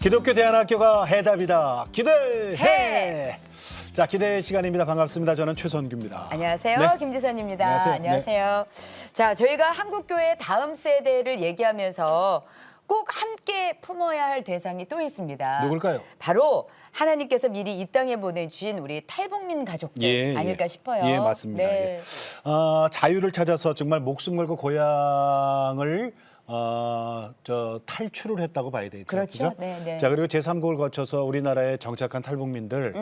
기독교 대안학교가 해답이다. 기대해. 자, 기대의 시간입니다. 반갑습니다. 저는 최선규입니다. 안녕하세요. 네. 김지선입니다. 안녕하세요. 자, 저희가 한국교회 다음 세대를 얘기하면서 꼭 함께 품어야 할 대상이 또 있습니다. 누굴까요? 바로 하나님께서 미리 이 땅에 보내주신 우리 탈북민 가족들 아닐까 싶어요. 예, 맞습니다. 네. 예. 자유를 찾아서 정말 목숨 걸고 고향을 탈출을 했다고 봐야 되죠. 그렇죠. 그죠? 네, 네. 자, 그리고 제3국을 거쳐서 우리나라에 정착한 탈북민들,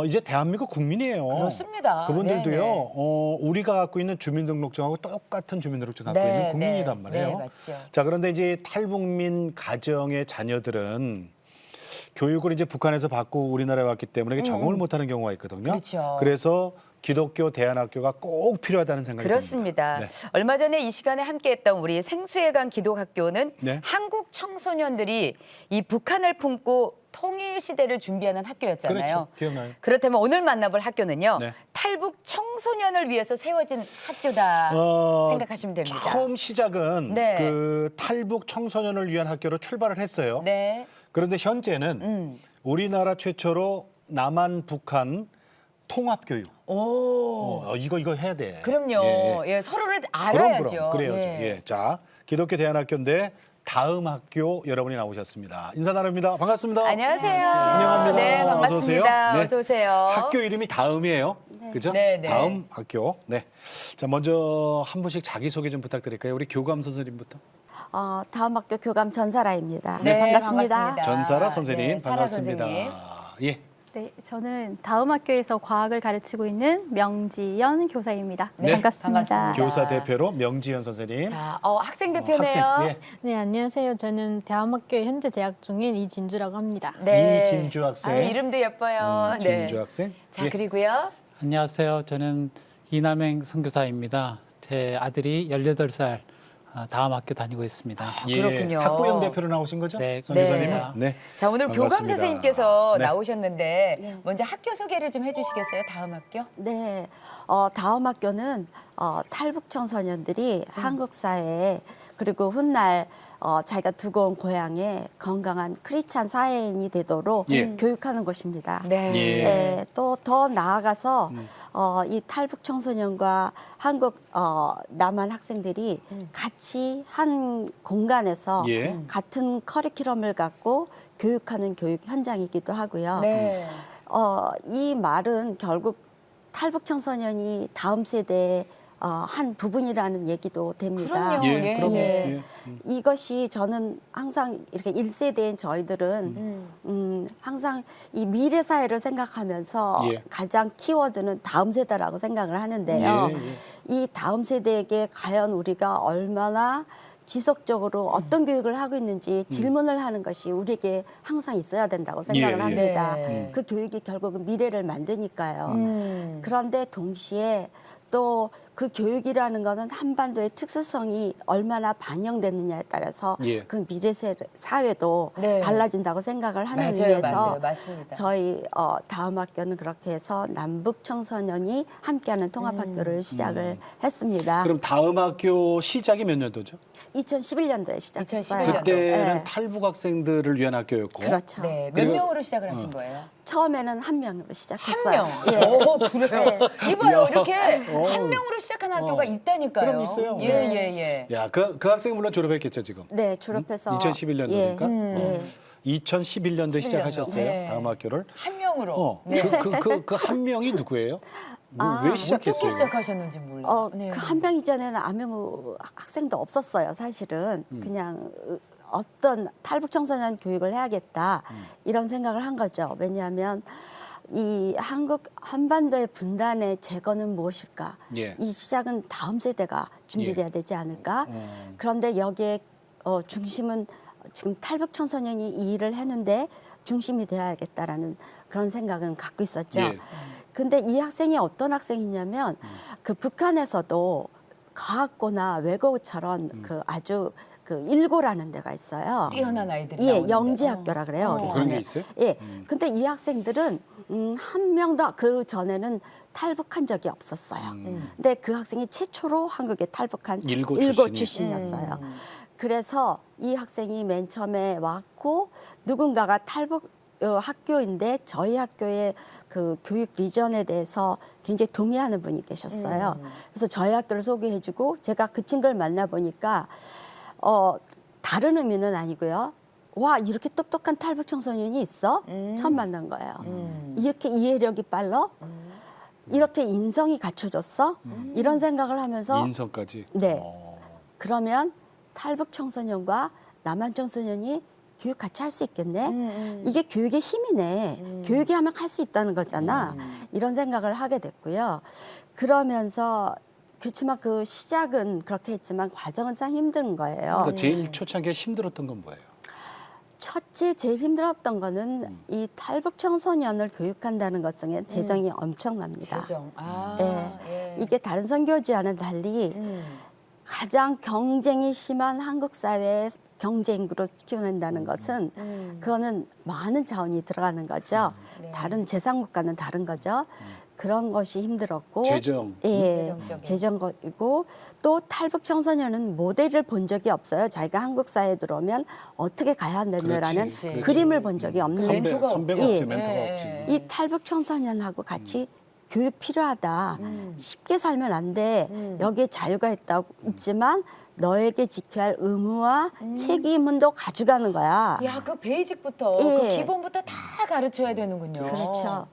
이제 대한민국 국민이에요. 그렇습니다. 그분들도요, 네, 네. 우리가 갖고 있는 주민등록증하고 똑같은 주민등록증 갖고 네, 있는 국민이단 말이에요. 네, 맞죠. 자, 그런데 이제 탈북민 가정의 자녀들은 교육을 이제 북한에서 받고 우리나라에 왔기 때문에 적응을 못하는 경우가 있거든요. 그렇죠. 그래서 기독교 대안학교가 꼭 필요하다는 생각이 그렇습니다. 듭니다. 네. 얼마 전에 이 시간에 함께했던 우리 생수회관 기독학교는 네. 한국 청소년들이 이 북한을 품고 통일 시대를 준비하는 학교였잖아요. 그렇죠. 기억나요. 그렇다면 오늘 만나볼 학교는요. 네. 탈북 청소년을 위해서 세워진 학교다 생각하시면 됩니다. 처음 시작은 네. 그 탈북 청소년을 위한 학교로 출발을 했어요. 네. 그런데 현재는 우리나라 최초로 남한 북한 통합교육. 오. 이거 해야 돼. 그럼요. 예, 서로를 알아야죠. 그럼 그래야죠. 예. 자, 기독교 대안학교인데 다음 학교 여러분이 나오셨습니다. 인사 나눕니다. 반갑습니다. 안녕하세요. 환영합니다. 네, 어서 오세요. 반갑습니다. 네. 어서 오세요. 학교 이름이 다음이에요. 그죠? 네, 네. 다음 학교. 네. 자, 먼저 한 분씩 자기 소개 좀 부탁드릴까요? 우리 교감 선생님부터. 다음 학교 교감 전사라입니다. 네, 반갑습니다. 반갑습니다. 전사라 선생님 네, 사라 반갑습니다. 선생님. 예. 네, 저는 다음 학교에서 과학을 가르치고 있는 명지연 교사입니다. 네, 반갑습니다. 반갑습니다. 교사 대표로 명지현 선생님. 자, 학생 대표네요. 학생. 예. 네, 안녕하세요. 저는 대한학교에 현재 재학 중인 이진주라고 합니다. 네. 이진주 학생. 아, 이름도 예뻐요. 네. 진주 학생. 자, 예. 그리고요. 안녕하세요. 저는 이남행 선교사입니다. 제 아들이 18살 다음 학교 다니고 있습니다. 예. 그렇군요. 학부형 대표로 나오신 거죠? 네, 선교사님은? 네. 네. 자, 오늘 교감 반갑습니다. 선생님께서 네. 나오셨는데 네. 먼저 학교 소개를 좀 해주시겠어요? 다음 학교? 네, 다음 학교는 탈북 청소년들이 한국 사회에 그리고 훗날 자기가 두고 온 고향에 건강한 크리스찬 사회인이 되도록 예. 교육하는 곳입니다. 네. 예. 네, 또 더 나아가서 이 탈북 청소년과 한국 남한 학생들이 같이 한 공간에서 예. 같은 커리큘럼을 갖고 교육하는 교육 현장이기도 하고요. 네. 이 말은 결국 탈북 청소년이 다음 세대의 한 부분이라는 얘기도 됩니다. 그럼요. 예. 그럼. 예. 예. 이것이 저는 항상 이렇게 1세대인 저희들은 항상 이 미래 사회를 생각하면서 예. 가장 키워드는 다음 세대라고 생각을 하는데요. 예, 예. 이 다음 세대에게 과연 우리가 얼마나 지속적으로 어떤 교육을 하고 있는지 질문을 하는 것이 우리에게 항상 있어야 된다고 생각을 예, 예. 합니다. 네. 그 교육이 결국은 미래를 만드니까요. 음. 그런데 동시에 또 그 교육이라는 거는 한반도의 특수성이 얼마나 반영됐느냐에 따라서 예. 그 미래 사회도 네. 달라진다고 생각을 하는 맞아요, 의미에서 맞아요. 맞습니다. 저희 다음 학교는 그렇게 해서 남북 청소년이 함께하는 통합학교를 시작을 했습니다. 그럼 다음 학교 시작이 몇 년도죠? 2011년도에 시작했어요. 2011 그때는 네. 탈북 학생들을 위한 학교였고. 그렇죠. 네. 몇 그리고- 명으로 시작을 하신 거예요? 처음에는 한 명으로 시작했어요. 한 명. 예. 오, 그래요? 이봐요. 야. 이렇게 한 명으로 시작한 학교가 있다니까요. 그럼 있어요. 예, 예, 예. 야, 그 학생 물론 졸업했겠죠, 지금. 네, 졸업해서 2011년도니까. 예. 2011년도에 11년도. 시작하셨어요. 네. 다음 학교를. 한 명으로. 네. 그 한 명이 누구예요? 왜 시작했어요? 어떻게 시작하셨는지 몰라요. 네. 그 한 명 이전에는 아무 학생도 없었어요, 사실은. 그냥 어떤 탈북 청소년 교육을 해야겠다 이런 생각을 한 거죠. 왜냐하면 이 한국 한반도의 분단의 제거는 무엇일까? 예. 이 시작은 다음 세대가 준비돼야 예. 되지 않을까? 그런데 여기에 중심은 지금 탈북 청소년이 이 일을 했는데 중심이 되어야겠다라는 그런 생각은 갖고 있었죠. 예. 근데 이 학생이 어떤 학생이냐면 그 북한에서도 과학고나 외고처럼 그 아주 그 일고라는 데가 있어요. 뛰어난 아이들이 예, 나오는데. 영재학교라 그래요. 어디서는. 그런 게 있어요? 예. 근데 이 학생들은 한 명도 그 전에는 탈북한 적이 없었어요. 근데 그 학생이 최초로 한국에 탈북한 일고 일고 출신이. 출신이었어요. 그래서 이 학생이 맨 처음에 왔고 누군가가 탈북 학교인데 저희 학교의 그 교육 비전에 대해서 굉장히 동의하는 분이 계셨어요. 그래서 저희 학교를 소개해주고 제가 그 친구를 만나보니까 다른 의미는 아니고요. 와, 이렇게 똑똑한 탈북 청소년이 있어? 처음 만난 거예요. 이렇게 이해력이 빨라? 이렇게 인성이 갖춰졌어? 이런 생각을 하면서 인성까지. 네. 그러면 탈북 청소년과 남한 청소년이 교육 같이 할 수 있겠네. 이게 교육의 힘이네. 교육이 하면 할 수 있다는 거잖아. 이런 생각을 하게 됐고요. 그러면서 그렇지만 그 시작은 그렇게 했지만 과정은 참 힘든 거예요. 그러니까 제일 초창기에 힘들었던 건 뭐예요? 첫째 제일 힘들었던 거는 이 탈북 청소년을 교육한다는 것 중에 재정이 엄청납니다. 재정. 아, 예. 이게 다른 선교지와는 달리 가장 경쟁이 심한 한국 사회의 경쟁으로 키워낸다는 것은 그거는 많은 자원이 들어가는 거죠. 네. 다른 제3국가는 다른 거죠. 그런 것이 힘들었고 재정. 예, 재정적인. 재정이고 또 탈북 청소년은 모델을 본 적이 없어요. 자기가 한국 사회에 들어오면 어떻게 가야 되느라는 그렇지, 그렇지. 그림을 본 적이 없는 멘토가 선배가 없지. 없지, 예. 멘토가 예, 없지. 예. 이 탈북 청소년하고 같이 교육 필요하다. 쉽게 살면 안 돼. 여기에 자유가 있지만 너에게 지켜야 할 의무와 책임은 또 가져가는 거야. 야, 그 베이직부터 예. 그 기본부터 다 가르쳐야 되는군요. 그렇죠.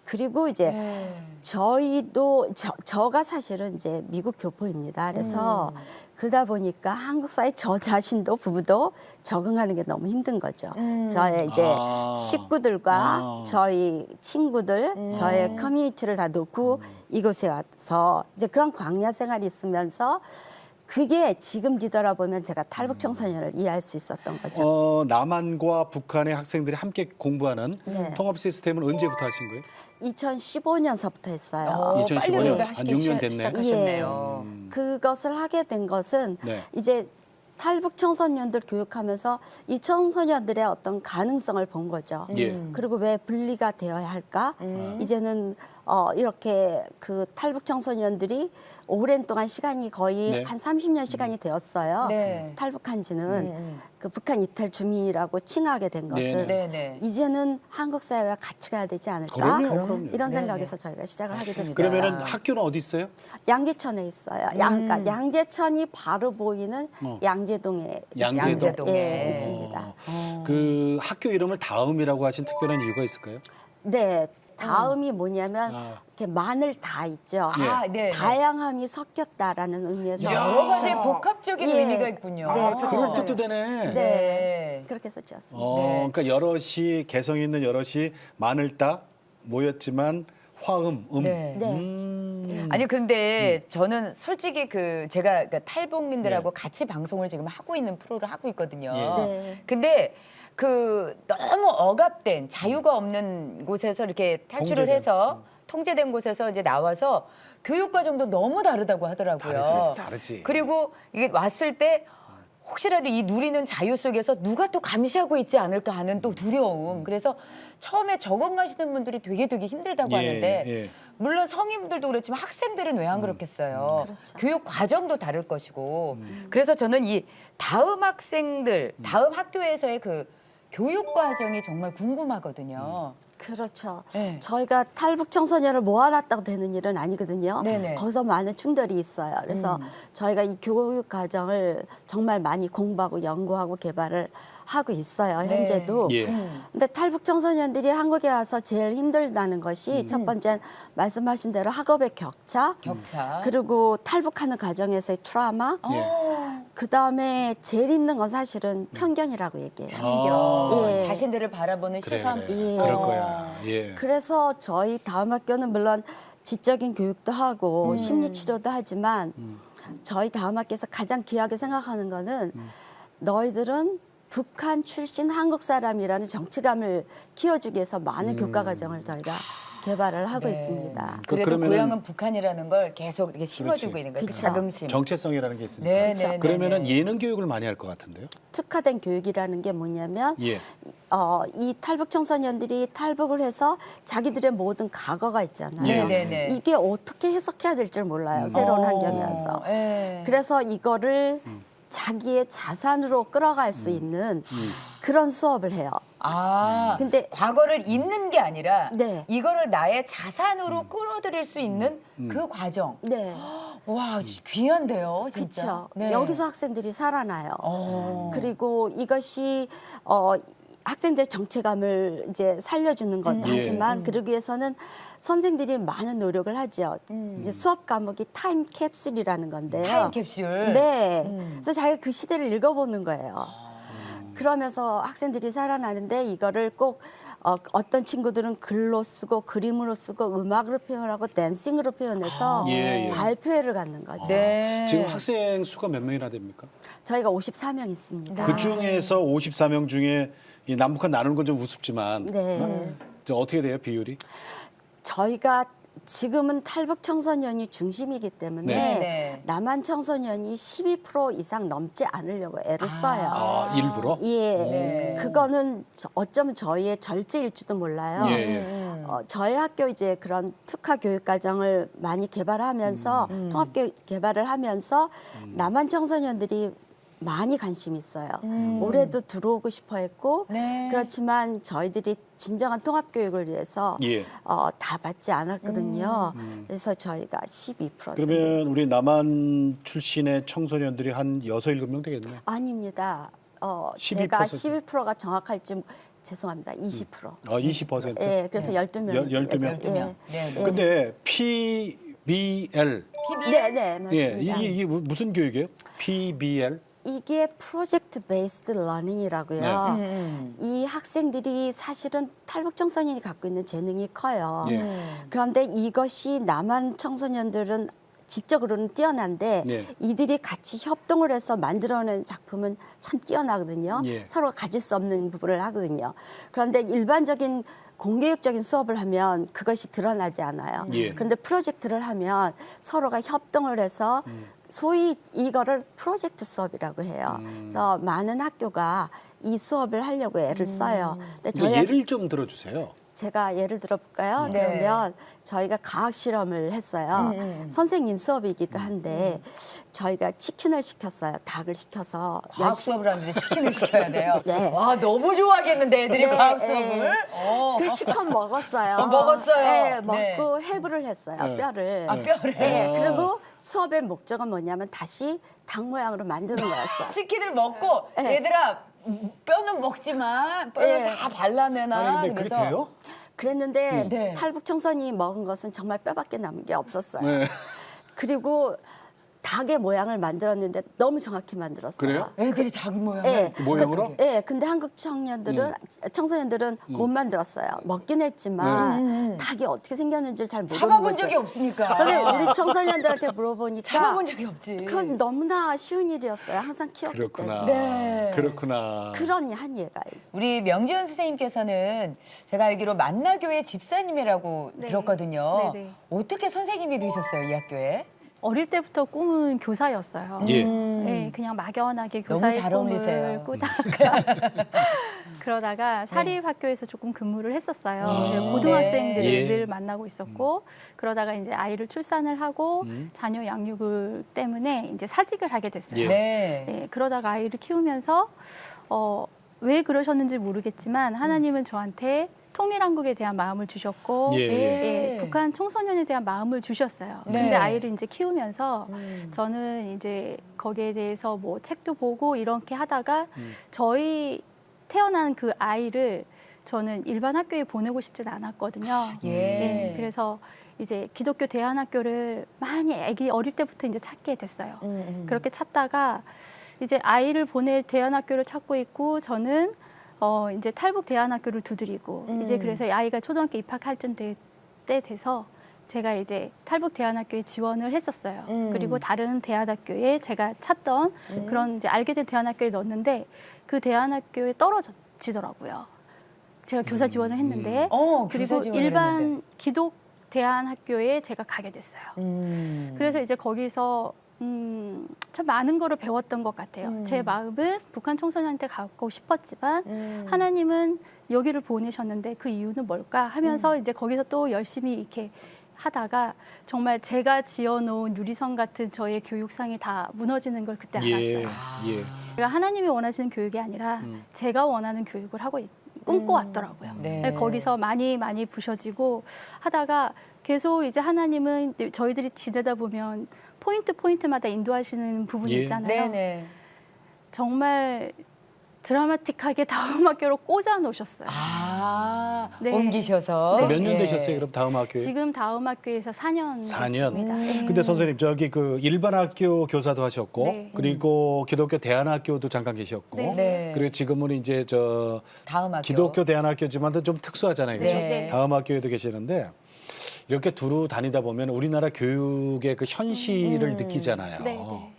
그리고 이제 네. 저희도 저가 사실은 이제 미국 교포입니다. 그래서 그러다 보니까 한국 사회 저 자신도 부부도 적응하는 게 너무 힘든 거죠. 저의 이제 아. 식구들과 아. 저희 친구들, 저의 커뮤니티를 다 놓고 이곳에 와서 이제 그런 광야 생활이 있으면서 그게 지금 뒤돌아보면 제가 탈북 청소년을 이해할 수 있었던 거죠. 남한과 북한의 학생들이 함께 공부하는 네. 통합 시스템은 언제부터 하신 거예요? 2015년서부터 했어요. 2015 빨리 년. 근데 한 하시기 6년 됐네. 시작하셨네요. 그것을 하게 된 것은 네. 이제 탈북 청소년들 교육하면서 이 청소년들의 어떤 가능성을 본 거죠. 예. 그리고 왜 분리가 되어야 할까? 이제는 이렇게 그 탈북 청소년들이 오랜 동안 시간이 거의 네. 한 30년 시간이 되었어요. 네. 탈북한 지는 그 북한 이탈 주민이라고 칭하게 된 것은 네, 네. 이제는 한국 사회와 같이 가야 되지 않을까? 그럼요. 이런 네, 생각에서 저희가 시작을 하게 됐어요. 그러면은 학교는 어디 있어요? 양재천에 있어요. 그러니까 양재천이 바로 보이는 양재동에 양재동. 예, 있습니다. 그 학교 이름을 다음이라고 하신 특별한 이유가 있을까요? 네, 다음이 뭐냐면 아. 이렇게 마늘 다 있죠. 아, 네. 다양함이 섞였다라는 의미에서 여러 가지 복합적인 예. 의미가 있군요. 네, 그렇게 그런 해서 뜻도 되네. 네. 그렇게 해서 지었습니다. 네. 그러니까 여럿이 개성 있는 여럿이 마늘따 모였지만 화음, 네. 네. 아니 근데 저는 솔직히 그 제가 그러니까 탈북민들하고 네. 같이 방송을 지금 하고 있는 프로를 하고 있거든요. 예. 네. 근데 그 너무 억압된 자유가 없는 곳에서 이렇게 탈출을 통제된. 해서 통제된 곳에서 이제 나와서 교육 과정도 너무 다르다고 하더라고요. 다르지. 그리고 이게 왔을 때 혹시라도 이 누리는 자유 속에서 누가 또 감시하고 있지 않을까 하는 또 두려움. 그래서 처음에 적응하시는 분들이 되게 힘들다고 예, 하는데 예. 물론 성인들도 그렇지만 학생들은 왜 안 그렇겠어요. 그렇죠. 교육 과정도 다를 것이고. 그래서 저는 이 다음 학생들, 다음 학교에서의 그 교육 과정이 정말 궁금하거든요. 그렇죠. 네. 저희가 탈북 청소년을 모아놨다고 되는 일은 아니거든요. 네네. 거기서 많은 충돌이 있어요. 그래서 저희가 이 교육 과정을 정말 많이 공부하고 연구하고 개발을 하고 있어요. 네. 현재도. 예. 근데 탈북 청소년들이 한국에 와서 제일 힘들다는 것이 첫 번째는 말씀하신 대로 학업의 격차, 격차. 그리고 탈북하는 과정에서의 트라우마, 어, 그 다음에 제일 힘든 건 사실은 편견이라고 얘기해요. 편견. 예. 자신들을 바라보는 그래, 시선. 그래. 예. 그럴 거야. 예. 그래서 저희 다음 학교는 물론 지적인 교육도 하고 심리 치료도 하지만 저희 다음 학교에서 가장 귀하게 생각하는 거는 너희들은 북한 출신 한국 사람이라는 정치감을 키워주기 위해서 많은 교과 과정을 저희가 개발을 하고 네. 있습니다. 그래도 그러면은- 고향은 북한이라는 걸 계속 이렇게 심어주고 그렇지. 있는 거예요. 그 그쵸. 자긍심. 정체성이라는 게 있으니까. 네, 네, 네. 그러면은 네. 예능 교육을 많이 할 것 같은데요? 특화된 교육이라는 게 뭐냐면 예. 이 탈북 청소년들이 탈북을 해서 자기들의 모든 과거가 있잖아요. 예. 네, 네. 이게 어떻게 해석해야 될 줄 몰라요. 새로운 환경이어서. 예. 그래서 이거를 자기의 자산으로 끌어갈 수 있는 그런 수업을 해요. 아, 근데 과거를 잊는 게 아니라 네. 이거를 나의 자산으로 끌어들일 수 있는 그 과정. 네, 와, 귀한데요, 진짜. 그렇죠. 네. 여기서 학생들이 살아나요. 어. 그리고 이것이 학생들 정체감을 이제 살려주는 것도 예. 하지만 그러기 위해서는 선생들이 많은 노력을 하죠. 이제 수업 과목이 타임 캡슐이라는 건데요. 타임캡슐. 네. 그래서 자기가 그 시대를 읽어보는 거예요. 그러면서 학생들이 살아나는데 이거를 꼭 어떤 친구들은 글로 쓰고 그림으로 쓰고 음악으로 표현하고 댄싱으로 표현해서 예, 예. 발표회를 갖는 거죠. 네. 지금 학생 수가 몇 명이나 됩니까? 저희가 54명 있습니다. 그 중에서 54명 중에 이 남북한 나누는 건 좀 우습지만 네. 저 어떻게 돼요 비율이? 저희가 지금은 탈북 청소년이 중심이기 때문에 네. 네. 남한 청소년이 12% 이상 넘지 않으려고 애를 써요. 아 일부러? 예, 네. 그거는 어쩌면 저희의 절제일지도 몰라요. 예, 예. 저희 학교 이제 그런 특화 교육 과정을 많이 개발하면서 통합 교육 개발을 하면서 남한 청소년들이 많이 관심이 있어요. 올해도 들어오고 싶어 했고 네. 그렇지만 저희들이 진정한 통합 교육을 위해서 예. 다 받지 않았거든요. 그래서 저희가 12%. 그러면 우리 남한 출신의 청소년들이 한 6, 7명 되겠네. 아닙니다. 12%? 제가 12%가 정확할지 죄송합니다. 20%. 20%? 예, 그래서 12명. 12명? 12명. 예. 네. 예. 근데 PBL 네, 네, 맞습니다. 예, 이게 무슨 교육이에요? PBL? 이게 프로젝트 베이스드 러닝이라고요. 네. 이 학생들이 사실은 탈북 청소년이 갖고 있는 재능이 커요. 예. 그런데 이것이 남한 청소년들은 지적으로는 뛰어난데 예. 이들이 같이 협동을 해서 만들어낸 작품은 참 뛰어나거든요. 예. 서로 가질 수 없는 부분을 하거든요. 그런데 일반적인 공교육적인 수업을 하면 그것이 드러나지 않아요. 예. 그런데 프로젝트를 하면 서로가 협동을 해서 소위 이거를 프로젝트 수업이라고 해요. 그래서 많은 학교가 이 수업을 하려고 애를 써요. 근데 근데 예를 좀 들어주세요. 제가 예를 들어볼까요? 네. 그러면 저희가 과학 실험을 했어요. 선생님 수업이기도 한데 저희가 치킨을 시켰어요. 닭을 시켜서 과학 수업을 하는데 치킨을 시켜야 돼요. 네. 와, 너무 좋아하겠는데 애들이 네, 과학 네. 수업을. 그 시컷 먹었어요. 먹었어요. 네, 네. 먹고 해부를 했어요. 네. 뼈를. 아, 뼈를. 네, 그리고 수업의 목적은 뭐냐면 다시 닭 모양으로 만드는 거였어요. 치킨을 먹고 네. 얘들아 뼈는 먹지 마. 뼈는 네. 다 발라내나. 아니 근데 그게 돼요? 그랬는데 네. 탈북 청소년이 먹은 것은 정말 뼈밖에 남은 게 없었어요. 네. 그리고 닭의 모양을 만들었는데 너무 정확히 만들었어요. 그래요? 애들이 닭 모양을. 예. 모양으로? 예, 근데 한국 청소년들은 못 만들었어요. 먹긴 했지만 닭이 어떻게 생겼는지를 잘 모르는 잡아본 거죠. 적이 없으니까. 근데 우리 청소년들한테 물어보니까 잡아본 적이 없지. 그건 너무나 쉬운 일이었어요. 항상 키웠기 그렇구나. 때문에. 네. 그렇구나. 그런 한 예가 있어요. 우리 명지연 선생님께서는 제가 알기로 만나교회 집사님이라고 네. 들었거든요. 네네. 어떻게 선생님이 되셨어요, 이 학교에? 어릴 때부터 꿈은 교사였어요. 예. 네, 그냥 막연하게 너무 교사의 잘 어울리세요. 꿈을 꾸다가 그러다가 사립학교에서 조금 근무를 했었어요. 그래서 고등학생들을 네. 늘 만나고 있었고 그러다가 이제 아이를 출산을 하고 자녀 양육을 때문에 이제 사직을 하게 됐어요. 예. 네. 네, 그러다가 아이를 키우면서 왜 그러셨는지 모르겠지만 하나님은 저한테 통일한국에 대한 마음을 주셨고 예. 네. 예, 북한 청소년에 대한 마음을 주셨어요. 네. 근데 아이를 이제 키우면서 저는 이제 거기에 대해서 뭐 책도 보고 이렇게 하다가 저희 태어난 그 아이를 저는 일반 학교에 보내고 싶진 않았거든요. 예. 네, 그래서 이제 기독교 대안학교를 많이 아기 어릴 때부터 이제 찾게 됐어요. 그렇게 찾다가 이제 아이를 보낼 대안학교를 찾고 있고 저는 이제 탈북 대안학교를 두드리고 이제 그래서 아이가 초등학교 입학할 때 돼서 제가 이제 탈북 대안학교에 지원을 했었어요. 그리고 다른 대안학교에 제가 찾던 그런 이제 알게 된 대안학교에 넣었는데 그 대안학교에 떨어지더라고요. 제가 교사 지원을 했는데 교사 그리고 지원을 일반 했는데. 기독 대안학교에 제가 가게 됐어요. 그래서 이제 거기서 참 많은 거를 배웠던 것 같아요. 제 마음은 북한 청소년한테 가고 싶었지만 하나님은 여기를 보내셨는데 그 이유는 뭘까 하면서 이제 거기서 또 열심히 이렇게 하다가 정말 제가 지어놓은 유리성 같은 저의 교육상이 다 무너지는 걸 그때 예. 알았어요. 예. 제가 하나님이 원하시는 교육이 아니라 제가 원하는 교육을 꿈꿔왔더라고요. 네. 거기서 많이 부셔지고 하다가 계속 이제 하나님은 저희들이 지내다 보면 포인트마다 인도하시는 부분이 예. 있잖아요. 네네. 정말 드라마틱하게 다음 학교로 꽂아 놓으셨어요. 아, 네. 옮기셔서. 몇 년 예. 되셨어요? 그럼 다음 학교에? 지금 다음 학교에서 4년 4년. 됐습니다. 근데 선생님 저기 그 일반 학교 교사도 하셨고 네. 그리고 기독교 대안학교도 잠깐 계셨고 네. 네. 그리고 지금은 이제 저 다음 학교. 기독교 대안학교지만도 좀 특수하잖아요, 그렇죠? 네. 다음 학교에도 계시는데 이렇게 두루 다니다 보면 우리나라 교육의 그 현실을 느끼잖아요. 네, 네. 맞아요.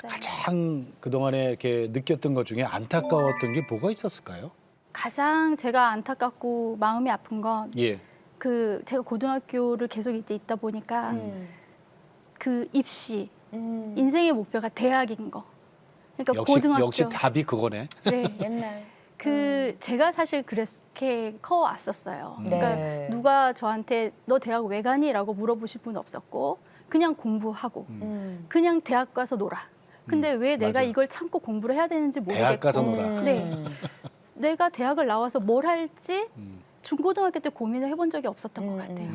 가장 그 동안에 이렇게 느꼈던 것 중에 안타까웠던 게 뭐가 있었을까요? 가장 제가 안타깝고 마음이 아픈 건 예. 제가 고등학교를 계속 이제 있다 보니까 음. 그 입시 인생의 목표가 대학인 거. 그러니까 역시 고등학교. 역시 답이 그거네. 네. 옛날. 제가 사실 그렇게 커왔었어요. 그러니까 네. 누가 저한테 너 대학 왜 가니?라고 물어보실 분 없었고 그냥 공부하고 그냥 대학 가서 놀아. 근데 왜 내가 맞아요. 이걸 참고 공부를 해야 되는지 모르겠고 대학 가서 놀아. 네. 내가 대학을 나와서 뭘 할지 중고등학교 때 고민을 해본 적이 없었던 것 같아요.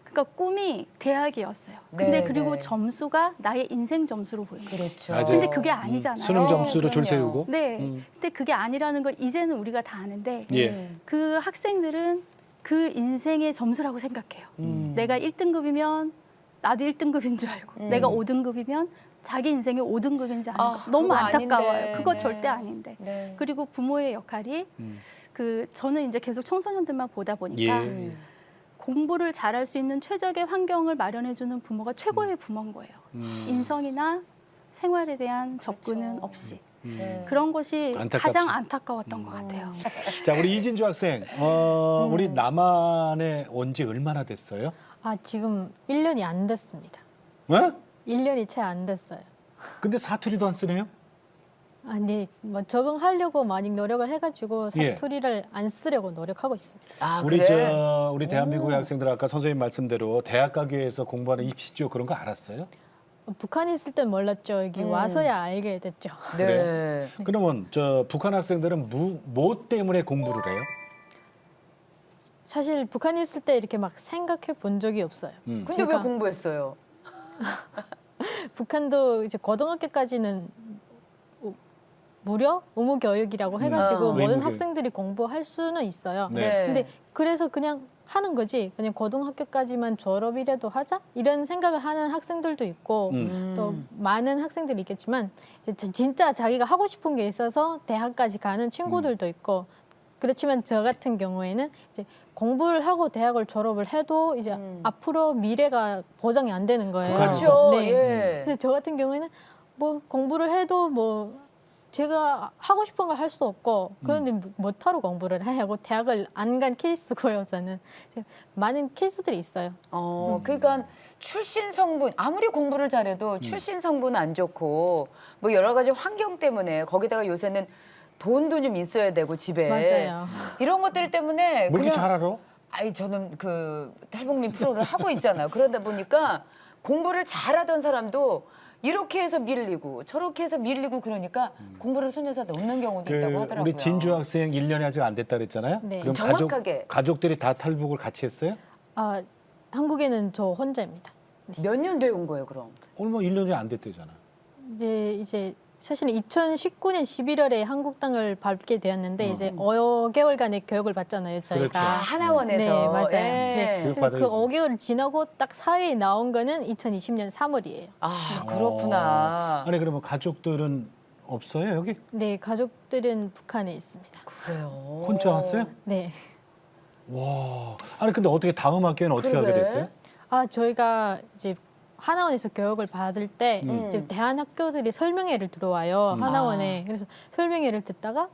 그러니까 꿈이 대학이었어요. 근데 네, 그리고 네. 점수가 나의 인생 점수로 보인 거예요. 그렇죠. 맞아요. 근데 그게 아니잖아요. 수능 점수로 줄 그럼요. 세우고. 네. 음. 근데 그게 아니라는 걸 이제는 우리가 다 아는데 예. 그 학생들은 그 인생의 점수라고 생각해요. 내가 1등급이면 나도 1등급인 줄 알고 내가 5등급이면 자기 인생의 5등급인지 아는 아, 거. 너무 그거 안타까워요. 아닌데. 그거 네. 절대 아닌데. 네. 그리고 부모의 역할이 저는 이제 계속 청소년들만 보다 보니까 예. 공부를 잘할 수 있는 최적의 환경을 마련해주는 부모가 최고의 부모인 거예요. 인성이나 생활에 대한 접근은 없이. 네. 그런 것이 안타깝죠. 가장 안타까웠던 것 같아요. 자, 우리 이진주 학생, 우리 남한에 온 지 얼마나 됐어요? 아, 지금 1년이 안 됐습니다. 어? 1년이 채 안 됐어요. 근데 사투리도 안 쓰네요? 아니, 뭐 적응하려고 많이 노력을 해가지고 예. 사투리를 안 쓰려고 노력하고 있습니다. 아, 우리 그래? 우리 대한민국의 학생들 아까 선생님 말씀대로 대학 가기 위해서 공부하는 입시죠 그런 거 알았어요? 북한에 있을 땐 몰랐죠. 여기 와서야 알게 됐죠. 네. 그러면 저 북한 학생들은 뭐 때문에 공부를 해요? 사실 북한에 있을 때 이렇게 막 생각해 본 적이 없어요. 근데 왜 제가 공부했어요? 북한도 이제 고등학교까지는 무료 의무 교육이라고 해가지고 모든 의무 교육. 학생들이 공부할 수는 있어요. 네. 근데 그래서 그냥 하는 거지. 그냥 고등학교까지만 졸업이라도 하자 이런 생각을 하는 학생들도 있고 또 많은 학생들이 있겠지만 이제 진짜 자기가 하고 싶은 게 있어서 대학까지 가는 친구들도 있고 그렇지만 저 같은 경우에는 이제 공부를 하고 대학을 졸업을 해도 이제 앞으로 미래가 보장이 안 되는 거예요. 그렇죠. 네. 예. 근데 저 같은 경우에는 뭐 공부를 해도 뭐 제가 하고 싶은 걸 할 수 없고 그런데 뭐하러 공부를 하고 대학을 안 간 케이스고요. 저는 많은 케이스들이 있어요. 그러니까 출신 성분 아무리 공부를 잘해도 출신 성분 안 좋고 뭐 여러 가지 환경 때문에 거기다가 요새는 돈도 좀 있어야 되고 집에 맞아요. 이런 것들 때문에 뭐 이렇게 잘 알아? 아이 저는 그 탈북민 프로를 하고 있잖아요. 그러다 보니까 공부를 잘하던 사람도 이렇게 해서 밀리고 저렇게 해서 밀리고 그러니까 공부를 손에서 놓는 경우도 있다고 하더라고요. 우리 진주 학생 1년이 아직 안 됐다 그랬잖아요. 네. 그럼 정확하게. 가족들이 다 탈북을 같이 했어요? 아, 한국에는 저 혼자입니다. 몇 년 돼 온 거예요, 그럼? 오늘 뭐 1년이 안 됐대잖아. 이제 사실은 2019년 11월에 한국 땅을 밟게 되었는데 이제 5개월간의 교육을 받잖아요, 저희가. 그렇죠. 아, 하나원에서. 네, 맞아요. 예. 네. 교육 그 받아야지. 5개월 지나고 딱 사회에 나온 거는 2020년 3월이에요. 아, 그렇구나. 아니 그러면 가족들은 없어요 여기? 네, 가족들은 북한에 있습니다. 그래요. 혼자 왔어요? 네. 와. 아니 근데 어떻게 다음 학기에는 어떻게 그러게. 하게 됐어요? 아, 저희가 이제 하나원에서 교육을 받을 때 이제 대한학교들이 설명회를 들어와요. 하나원에. 그래서 설명회를 듣다가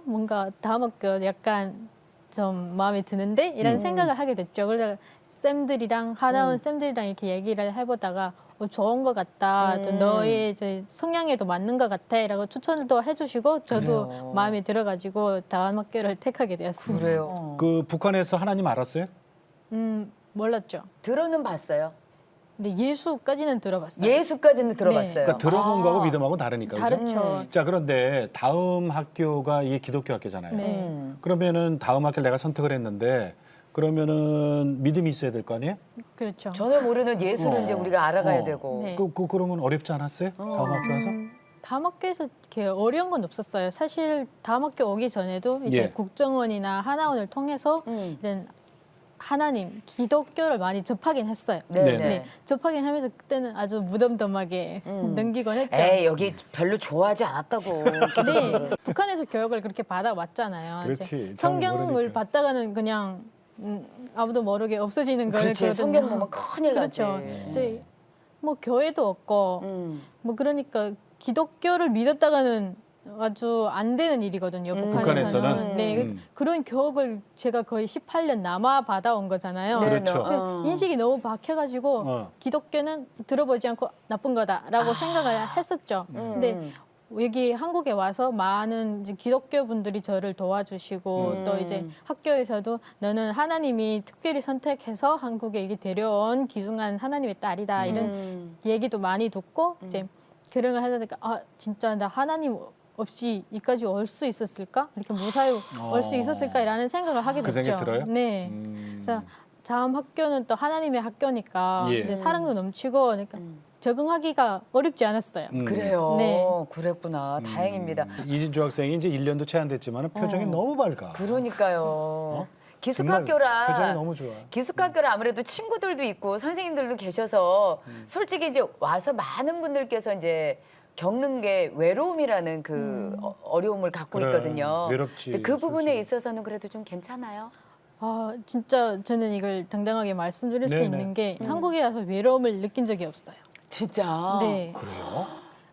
뭔가 다음 학교 약간 좀 마음에 드는데 이런 생각을 하게 됐죠. 그래서 쌤들이랑 하나원 쌤들이랑 이렇게 얘기를 해보다가 좋은 것 같다. 또 너의 이제 성향에도 맞는 것 같아라고 추천도 해주시고 저도 그래요. 마음에 들어가지고 다음 학교를 택하게 되었습니다. 그래요. 그 북한에서 하나님 알았어요? 몰랐죠. 들어는 봤어요. 근데 예수까지는 들어봤어요. 예수까지는 들어봤어요. 네. 그러니까 들어본 거하고 아. 믿음하고는 다르니까. 그죠? 다르죠. 자, 그런데 다음 학교가 이게 기독교 학교잖아요. 네. 그러면은 다음 학교를 내가 선택을 했는데 그러면은 믿음이 있어야 될 거 아니에요? 그렇죠. 전혀 모르는 예수를 이제 우리가 알아가야 되고. 네. 그러면 어렵지 않았어요? 다음 학교 와서? 다음 학교에서 이렇게 어려운 건 없었어요. 사실 다음 학교 오기 전에도 이제 예. 국정원이나 하나원을 통해서 이런 하나님, 기독교를 많이 접하긴 했어요. 네네. 네, 접하긴 하면서 그때는 아주 무덤덤하게 넘기곤 했죠. 에이 여기 별로 좋아하지 않았다고. 근데 북한에서 교육을 그렇게 받아왔잖아요. 그렇지. 이제 성경을 모르니까. 받다가는 그냥 아무도 모르게 없어지는 거예요. 그렇지. 성경 보면 큰일 나지. 그렇죠. 이제 뭐 교회도 없고 뭐 그러니까 기독교를 믿었다가는 아주 안 되는 일이거든요. 북한에서는. 북한에서는? 네, 그런 교육을 제가 거의 18년 남아 받아온 거잖아요. 네, 그렇죠. 네. 인식이 너무 박혀가지고 기독교는 들어보지 않고 나쁜 거다라고 생각을 했었죠. 근데 여기 한국에 와서 많은 이제 기독교 분들이 저를 도와주시고 또 이제 학교에서도 너는 하나님이 특별히 선택해서 한국에 이게 데려온 귀중한 하나님의 딸이다 이런 얘기도 많이 듣고 이제 결혼을 하다 보니까 아 진짜 나 하나님 없이 이까지 올 수 있었을까? 이렇게 무사히 올 수 있었을까라는 생각을 하게 그 됐죠. 생각이 들어요? 네. 그래서 다음 학교는 또 하나님의 학교니까 예. 이제 사랑도 넘치고 그러니까 적응하기가 어렵지 않았어요. 그래요. 네. 그랬구나. 다행입니다. 이진주 학생이 이제 1년도 채 안 됐지만 표정이 너무 밝아. 그러니까요. 정말 기숙학교라 표정이 너무 좋아. 기숙학교라 아무래도 친구들도 있고 선생님들도 계셔서 솔직히 이제 와서 많은 분들께서 이제 겪는 게 외로움이라는 그 어려움을 갖고 그래, 있거든요. 외롭지, 근데 그 부분에 솔직히. 있어서는 그래도 좀 괜찮아요. 아 진짜 저는 이걸 당당하게 말씀드릴 수 네네. 있는 게 한국에 와서 외로움을 느낀 적이 없어요. 진짜. 네. 그래요?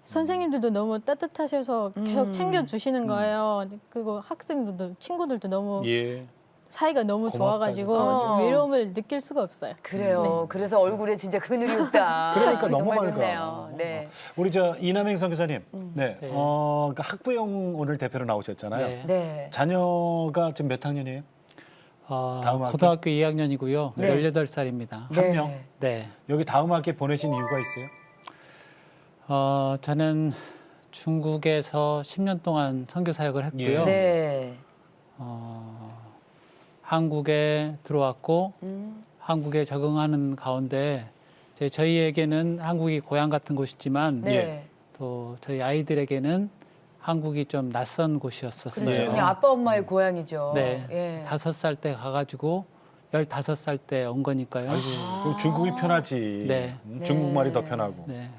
선생님들도 너무 따뜻하셔서 계속 챙겨주시는 거예요. 그리고 학생들도 친구들도 너무 예. 사이가 너무 고맙다, 좋아가지고 진짜. 외로움을 느낄 수가 없어요. 그래요. 그래서 얼굴에 진짜 그늘이 없다. 그러니까 너무 정말 밝아. 좋네요. 네. 우리 저 이남행 선교사님, 네, 네. 그러니까 학부형 오늘 대표로 나오셨잖아요. 네. 네. 자녀가 지금 몇 학년이에요? 다음 학기? 고등학교 2학년이고요. 네. 18살입니다. 한 명? 네. 여기 다음 학기 보내신 이유가 있어요? 저는 중국에서 10년 동안 선교 사역을 했고요. 네. 한국에 들어왔고 한국에 적응하는 가운데 이제 저희에게는 한국이 고향 같은 곳이지만 네. 또 저희 아이들에게는 한국이 좀 낯선 곳이었었어요. 그렇죠. 그냥 아빠 엄마의 고향이죠. 네. 예. 5살 때 가가지고 15살 때 온 거니까요. 그럼 중국이 편하지. 네. 중국말이 더 편하고. 네.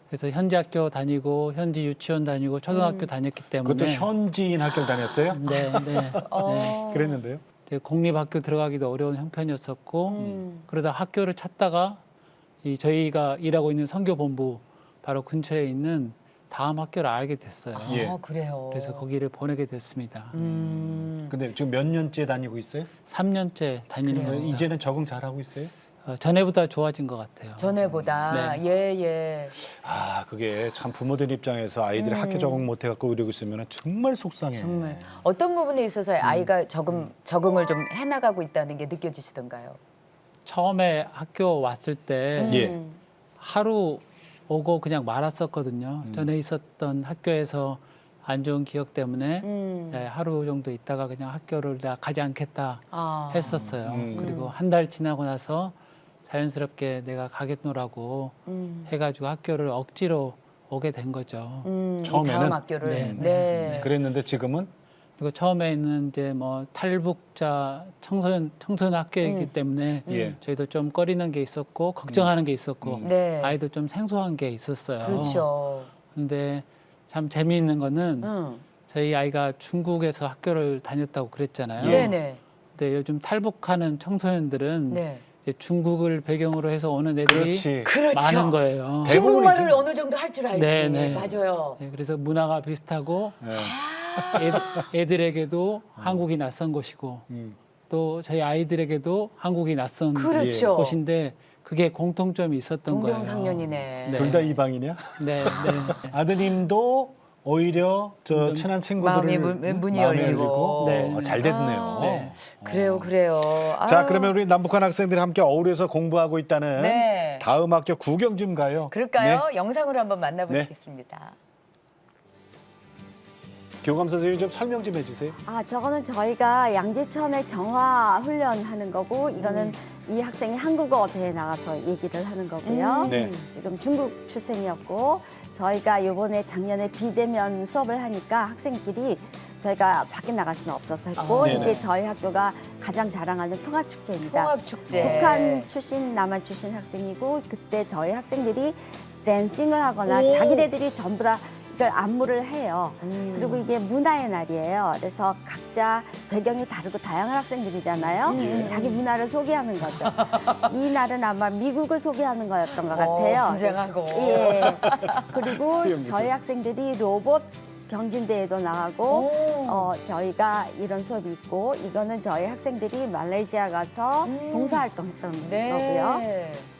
그래서 현지 학교 다니고 현지 유치원 다니고 초등학교 다녔기 때문에 그것도 현지인 학교를 다녔어요? 네, 네. 어. 그랬는데요? 이제 공립학교 들어가기도 어려운 형편이었었고 그러다 학교를 찾다가 이 저희가 일하고 있는 선교본부 바로 근처에 있는 다음 학교를 알게 됐어요. 예. 아, 그래요. 그래서 거기를 보내게 됐습니다. 근데 지금 몇 년째 다니고 있어요? 3년째 다니는 그래요. 겁니다. 이제는 적응 잘하고 있어요? 전에보다 좋아진 것 같아요. 전에보다 네. 예. 아, 그게 참 부모들 입장에서 아이들이 학교 적응 못 해갖고 이러고 있으면 정말 속상해. 정말 어떤 부분에 있어서 아이가 적응을 좀 해나가고 있다는 게 느껴지시던가요? 처음에 학교 왔을 때 예. 하루 오고 그냥 말았었거든요. 전에 있었던 학교에서 안 좋은 기억 때문에 네, 하루 정도 있다가 그냥 학교를 내가 가지 않겠다 아. 했었어요. 그리고 한 달 지나고 나서 자연스럽게 내가 가겠노라고 해가지고 학교를 억지로 오게 된 거죠. 이 처음에는? 다음 학교를 네, 네. 그랬는데 지금은? 그리고 처음에는 이제 뭐 탈북자 청소년 학교이기 때문에 예. 저희도 좀 꺼리는 게 있었고 걱정하는 게 있었고 네. 아이도 좀 생소한 게 있었어요. 그렇죠. 근데 참 재미있는 거는 응. 저희 아이가 중국에서 학교를 다녔다고 그랬잖아요. 예. 네네. 근데 요즘 탈북하는 청소년들은 네. 이제 중국을 배경으로 해서 오는 애들이 그렇지. 그렇죠. 많은 거예요. 대부분이지. 중국말을 어느 정도 할 줄 알지. 네, 네. 맞아요. 네, 그래서 문화가 비슷하고 네. 애들에게도 한국이 낯선 곳이고 또 저희 아이들에게도 한국이 낯선 그렇죠. 곳인데 그게 공통점이 있었던 거예요. 동병상련이네. 네. 둘 다 이방이냐? 네, 네. 아드님도 오히려 저 친한 친구들을 문이 마음에 열리고. 네. 잘 됐네요. 네. 그래요, 그래요. 자, 아유, 그러면 우리 남북한 학생들이 함께 어울려서 공부하고 있다는 네. 다음 학교 구경 좀 가요. 그럴까요? 네. 영상으로 한번 만나보시겠습니다. 교감 선생님 좀 설명 좀 해주세요. 저거는 저희가 양재천의 정화 훈련하는 거고 이거는 이 학생이 한국어 대회 나가서 얘기를 하는 거고요. 네. 지금 중국 출생이었고 저희가 요번에 작년에 비대면 수업을 하니까 학생끼리 저희가 밖에 나갈 수는 없어서 했고 네네. 이게 저희 학교가 가장 자랑하는 통합축제입니다. 통합축제. 북한 출신, 남한 출신 학생이고 그때 저희 학생들이 댄싱을 하거나 오. 자기네들이 전부 다 이걸 안무를 해요. 그리고 그리고 이게 문화의 날이에요. 그래서 각자 배경이 다르고 다양한 학생들이잖아요. 예. 자기 문화를 소개하는 거죠. 이 날은 아마 미국을 소개하는 거였던 것 같아요. 분장하고. 그래서, 예. 그리고 수영이죠. 저희 학생들이 로봇 경진대회도 나가고 오. 저희가 이런 수업이 있고 이거는 저희 학생들이 말레이시아 가서 봉사활동했던 네. 거고요.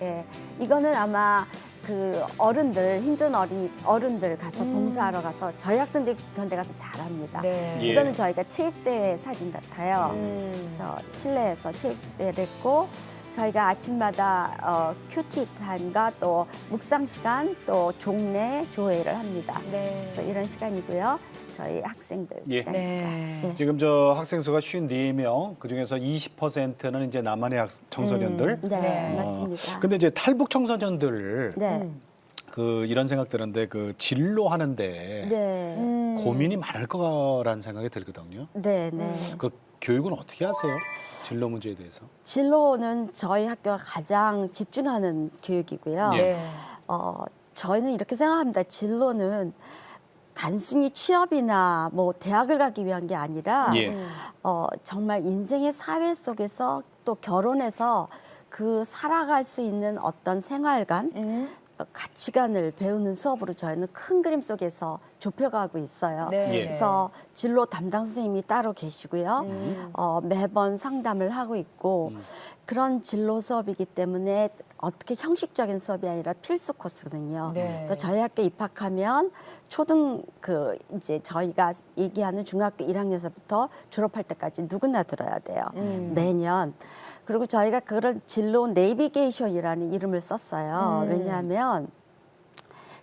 예, 이거는 아마 그 어른들 힘든 어른들 가서 봉사하러 가서 저희 학생들 그런 데 가서 잘합니다. 네. 예. 이거는 저희가 체육대회 사진 같아요. 그래서 실내에서 체육대회를 했고 저희가 아침마다 큐티 타임과 또 묵상 시간 또 종례 조회를 합니다. 네. 그래서 이런 시간이고요. 저희 학생들 예. 시간입니다. 네. 네. 지금 저 학생 수가 54명, 그중에서 20%는 이제 남한의 청소년들. 네, 네. 맞습니다. 근데 이제 탈북 청소년들 네, 그 이런 생각 드는데 그 진로 하는데 네, 고민이 많을 거라는 생각이 들거든요. 네, 네. 그 교육은 어떻게 하세요? 진로 문제에 대해서? 진로는 저희 학교가 가장 집중하는 교육이고요. 예. 네. 저희는 이렇게 생각합니다. 진로는 단순히 취업이나 뭐 대학을 가기 위한 게 아니라 예. 정말 인생의 사회 속에서 또 결혼해서 그 살아갈 수 있는 어떤 생활관, 가치관을 배우는 수업으로 저희는 큰 그림 속에서 좁혀가고 있어요. 네. 예. 그래서 진로 담당 선생님이 따로 계시고요. 매번 상담을 하고 있고 그런 진로 수업이기 때문에 어떻게 형식적인 수업이 아니라 필수 코스거든요. 네. 그래서 저희 학교 입학하면 이제 저희가 얘기하는 중학교 1학년서부터 졸업할 때까지 누구나 들어야 돼요. 매년. 그리고 저희가 그런 진로 내비게이션이라는 이름을 썼어요. 왜냐하면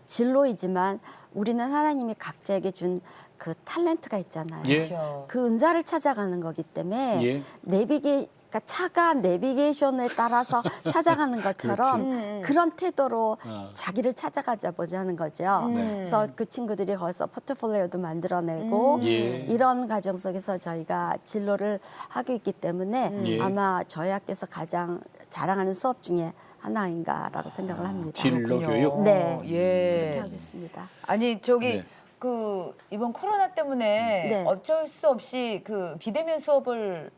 진로이지만 우리는 하나님이 각자에게 준 그 탤런트가 있잖아요. 예. 그렇죠. 그 은사를 찾아가는 거기 때문에 예. 그러니까 차가 내비게이션에 따라서 찾아가는 것처럼 그런 태도로 자기를 찾아가자 보자는 거죠. 그래서 그 친구들이 거기서 포트폴리오도 만들어내고 예. 이런 과정 속에서 저희가 진로를 하고 있기 때문에 예. 아마 저희 학교에서 가장 자랑하는 수업 중에 하나인가라고 생각을 합니다. 진로 그렇군요. 교육? 네. 예. 그렇게 하겠습니다. 아니 저기 네. 그 이번 코로나 때문에 네. 어쩔 수 없이 그 비대면 수업을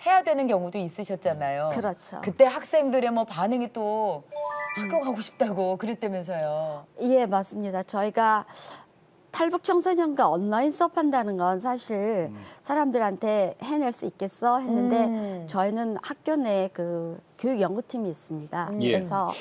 해야 되는 경우도 있으셨잖아요. 그렇죠. 그때 학생들의 뭐 반응이 또 학교 가고 싶다고 그랬다면서요. 예, 맞습니다. 저희가 탈북 청소년과 온라인 수업한다는 건 사실 사람들한테 해낼 수 있겠어 했는데 저희는 학교 내에 그 교육 연구팀이 있습니다. 예. 그래서